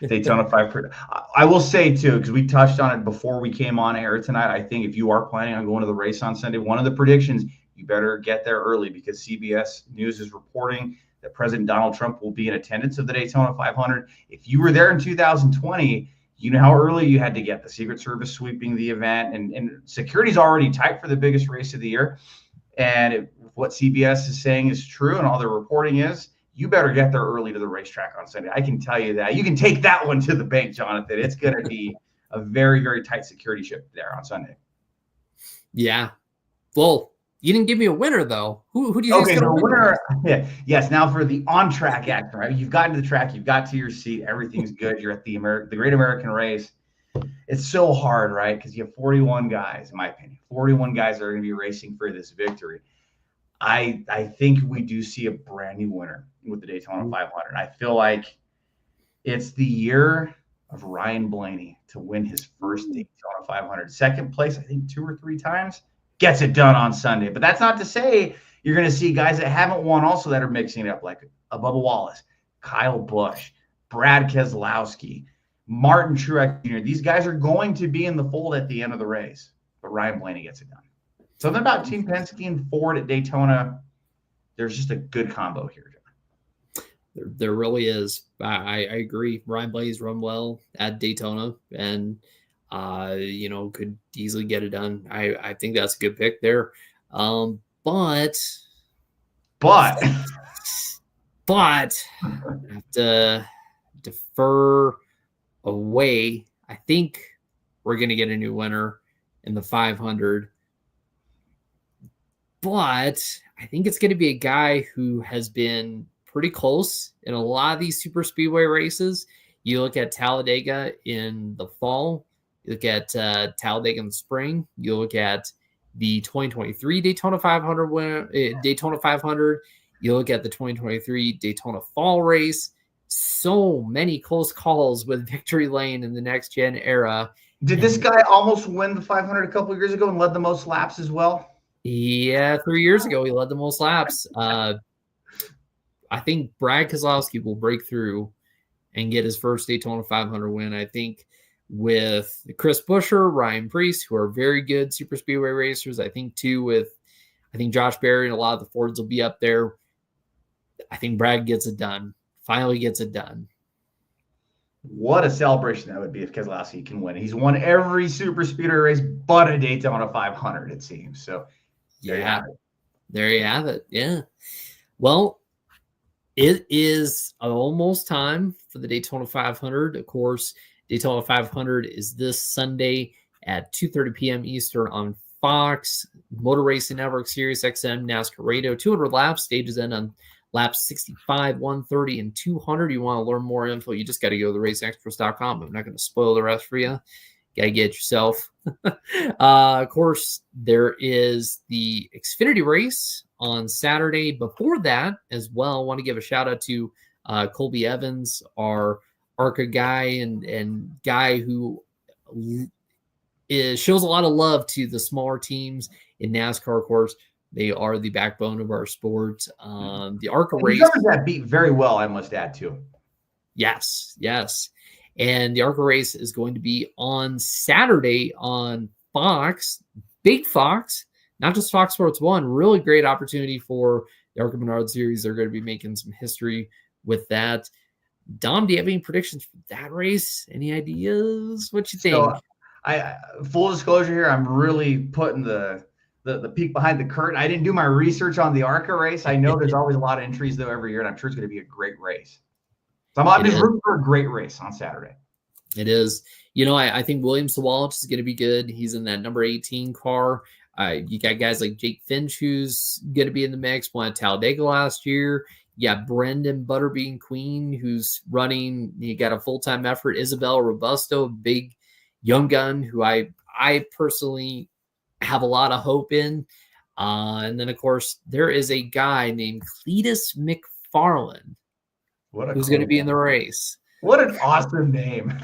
Daytona 500. I will say, too, because we touched on it before we came on air tonight, I think if you are planning on going to the race on Sunday, one of the predictions, you better get there early, because CBS News is reporting that President Donald Trump will be in attendance of the Daytona 500. If you were there in 2020, you know how early you had to get. The Secret Service sweeping the event, and security's already tight for the biggest race of the year. And if what CBS is saying is true, and all the reporting is, you better get there early to the racetrack on Sunday. I can tell you that. You can take that one to the bank, Jonathan. It's going to be a very, very tight security ship there on Sunday. Yeah. Well, you didn't give me a winner, though. Who do you think is going to win? Winner? Yeah. Yes. Now for the on-track action, right? You've gotten to the track. You've got to your seat. Everything's good. You're at the Great American Race. It's so hard, right? Because you have 41 guys, in my opinion. 41 guys that are going to be racing for this victory. I think we do see a brand new winner with the Daytona 500. I feel like it's the year of Ryan Blaney to win his first Daytona 500. Second place, I think 2 or 3 times. Gets it done on Sunday. But that's not to say you're going to see guys that haven't won also that are mixing it up, like a Bubba Wallace, Kyle Busch, Brad Keselowski, Martin Truex Jr. These guys are going to be in the fold at the end of the race. But Ryan Blaney gets it done. Something about Team Penske and Ford at Daytona, there's just a good combo here, John. There really is. I agree. Ryan Blaney's run well at Daytona, and could easily get it done. I think that's a good pick there. But I have to defer away. I think we're going to get a new winner in the 500. But I think it's going to be a guy who has been pretty close in a lot of these super speedway races. You look at Talladega in the fall. You look at Talladega in the spring. You look at the 2023 Daytona 500 winner, Daytona 500. You look at the 2023 Daytona Fall race. so many close calls with victory lane in the next gen era. Did this And guy almost win the 500 a couple of years ago and led the most laps as well? yeah, 3 years ago, he led the most laps. I think Brad Keselowski will break through and get his first Daytona 500 win. I think with Chris Buescher, Ryan Preece, who are very good super speedway racers. I think too I think Josh Berry and a lot of the Fords will be up there. I think Brad gets it done. Finally gets it done. What a celebration that would be if Keselowski can win. He's won every super speedway race but a Daytona 500, it seems. So there you have it. There you have it. Yeah. Well, it is almost time for the Daytona 500. Of course, Daytona 500 is this Sunday at 2:30 p.m. Eastern on Fox, Motor Racing Network, Sirius XM, NASCAR Radio. 200 laps, stages end on laps 65, 130, and 200. You want to learn more info, you just got to go to theraceexperts.com. I'm not going to spoil the rest for you. Got to get yourself. Of course, there is the Xfinity race on Saturday. Before that, as well, I want to give a shout out to Colby Evans, our ARCA guy and guy who shows a lot of love to the smaller teams in NASCAR. Of course, they are the backbone of our sport. The ARCA race. He covers that beat very well, I must add, too. Yes, yes. And the ARCA race is going to be on Saturday on Fox, Big Fox, not just Fox Sports 1. Really great opportunity for the ARCA Menard series. They're going to be making some history with that. Dom, do you have any predictions for that race? Any ideas? What you think? So, full disclosure here, I'm really putting the peek behind the curtain. I didn't do my research on the ARCA race. I know there's always a lot of entries, though, every year, and I'm sure it's going to be a great race. So I'm just rooting for a great race on Saturday. It is. I think William Sawalich is going to be good. He's in that number 18 car. You got guys like Jake Finch, who's going to be in the mix. Won at Talladega last year. You got Brendan Butterbean Queen, who's running. You got a full-time effort. Isabella Robusto, big young gun, who I personally have a lot of hope in. And then, of course, there is a guy named Cletus McFarland who's going to be in the race. What an awesome name.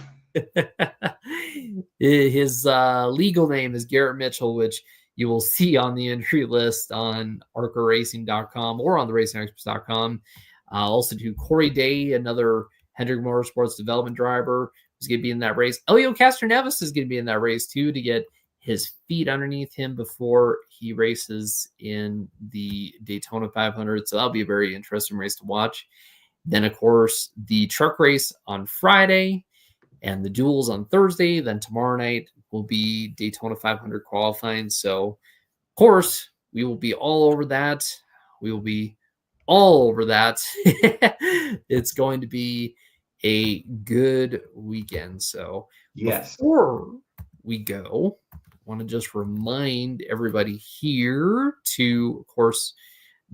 His legal name is Garrett Mitchell, which you will see on the entry list on arcaracing.com or on theraceexperts.com. Also to Corey Day, another Hendrick Motorsports development driver, who's going to be in that race. Elio Castroneves is going to be in that race too, to get his feet underneath him before he races in the Daytona 500. So that'll be a very interesting race to watch. Then, of course, the truck race on Friday and the duels on Thursday. Then tomorrow night will be Daytona 500 qualifying. So, of course, we will be all over that. We will be all over that. It's going to be a good weekend. So, yes. Before we go, I want to just remind everybody here to, of course,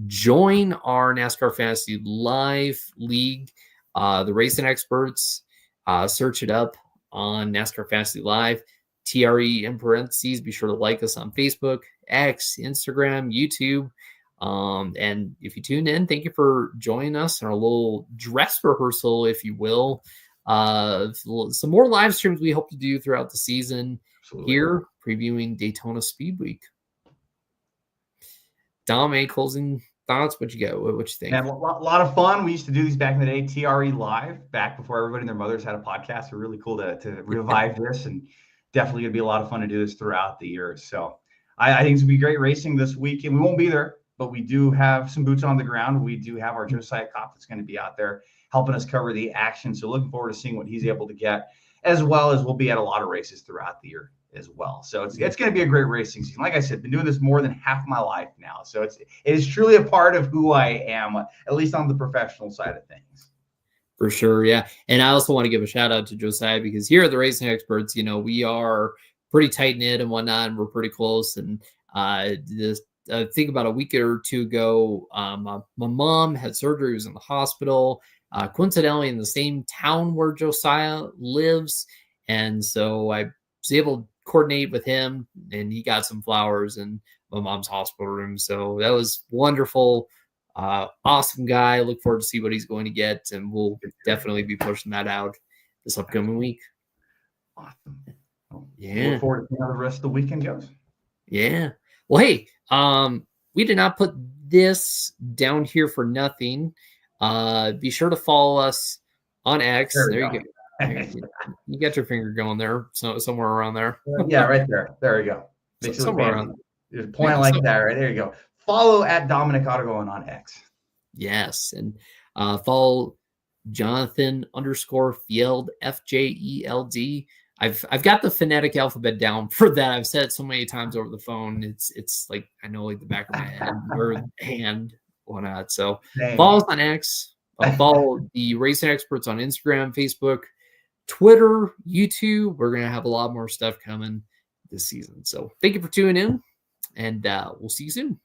join our NASCAR Fantasy Live League, the Racing Experts. Search it up on NASCAR Fantasy Live, TRE in parentheses. Be sure to like us on Facebook, X, Instagram, YouTube. And if you tuned in, thank you for joining us in our little dress rehearsal, if you will. Some more live streams we hope to do throughout the season. Absolutely. Here, previewing Daytona Speedweek. Dom, any closing thoughts? What you got? What you think? Man, a lot of fun. We used to do these back in the day, TRE Live, back before everybody and their mothers had a podcast. We're really cool to revive this, and definitely going to be a lot of fun to do this throughout the year. So I think it's going to be great racing this weekend. We won't be there, but we do have some boots on the ground. We do have our Josiah Kopp that's going to be out there helping us cover the action. So looking forward to seeing what he's able to get, as well as we'll be at a lot of races throughout the year as well. So it's going to be a great racing season. Like I said, been doing this more than half my life now. So it is truly a part of who I am, at least on the professional side of things. For sure. Yeah. And I also want to give a shout out to Josiah, because here at the Racing Experts, we are pretty tight knit and whatnot, and we're pretty close. And I think about a week or two ago, my mom had surgery, was in the hospital, coincidentally in the same town where Josiah lives. And so I was able to coordinate with him, and he got some flowers in my mom's hospital room. So that was wonderful. Awesome guy. Look forward to see what he's going to get, and we'll definitely be pushing that out this upcoming week. Awesome. Well, Yeah. Look forward to seeing how the rest of the weekend goes. Yeah. Well, hey, we did not put this down here for nothing. Be sure to follow us on X. There you go. You got your finger going there, so somewhere around there. Yeah, right there. There you go. Makes it look Somewhere fancy. around. Just point like that, right? There you go. Follow at Dominic Autogon on X. Yes, and follow Jonathan_Field, FJELD. I've got the phonetic alphabet down for that. I've said it so many times over the phone. It's like I know like the back of my head or hand, whatnot. So follow us on X. Follow the Racing Experts on Instagram, Facebook, Twitter, YouTube. We're gonna have a lot more stuff coming this season. So thank you for tuning in, and we'll see you soon.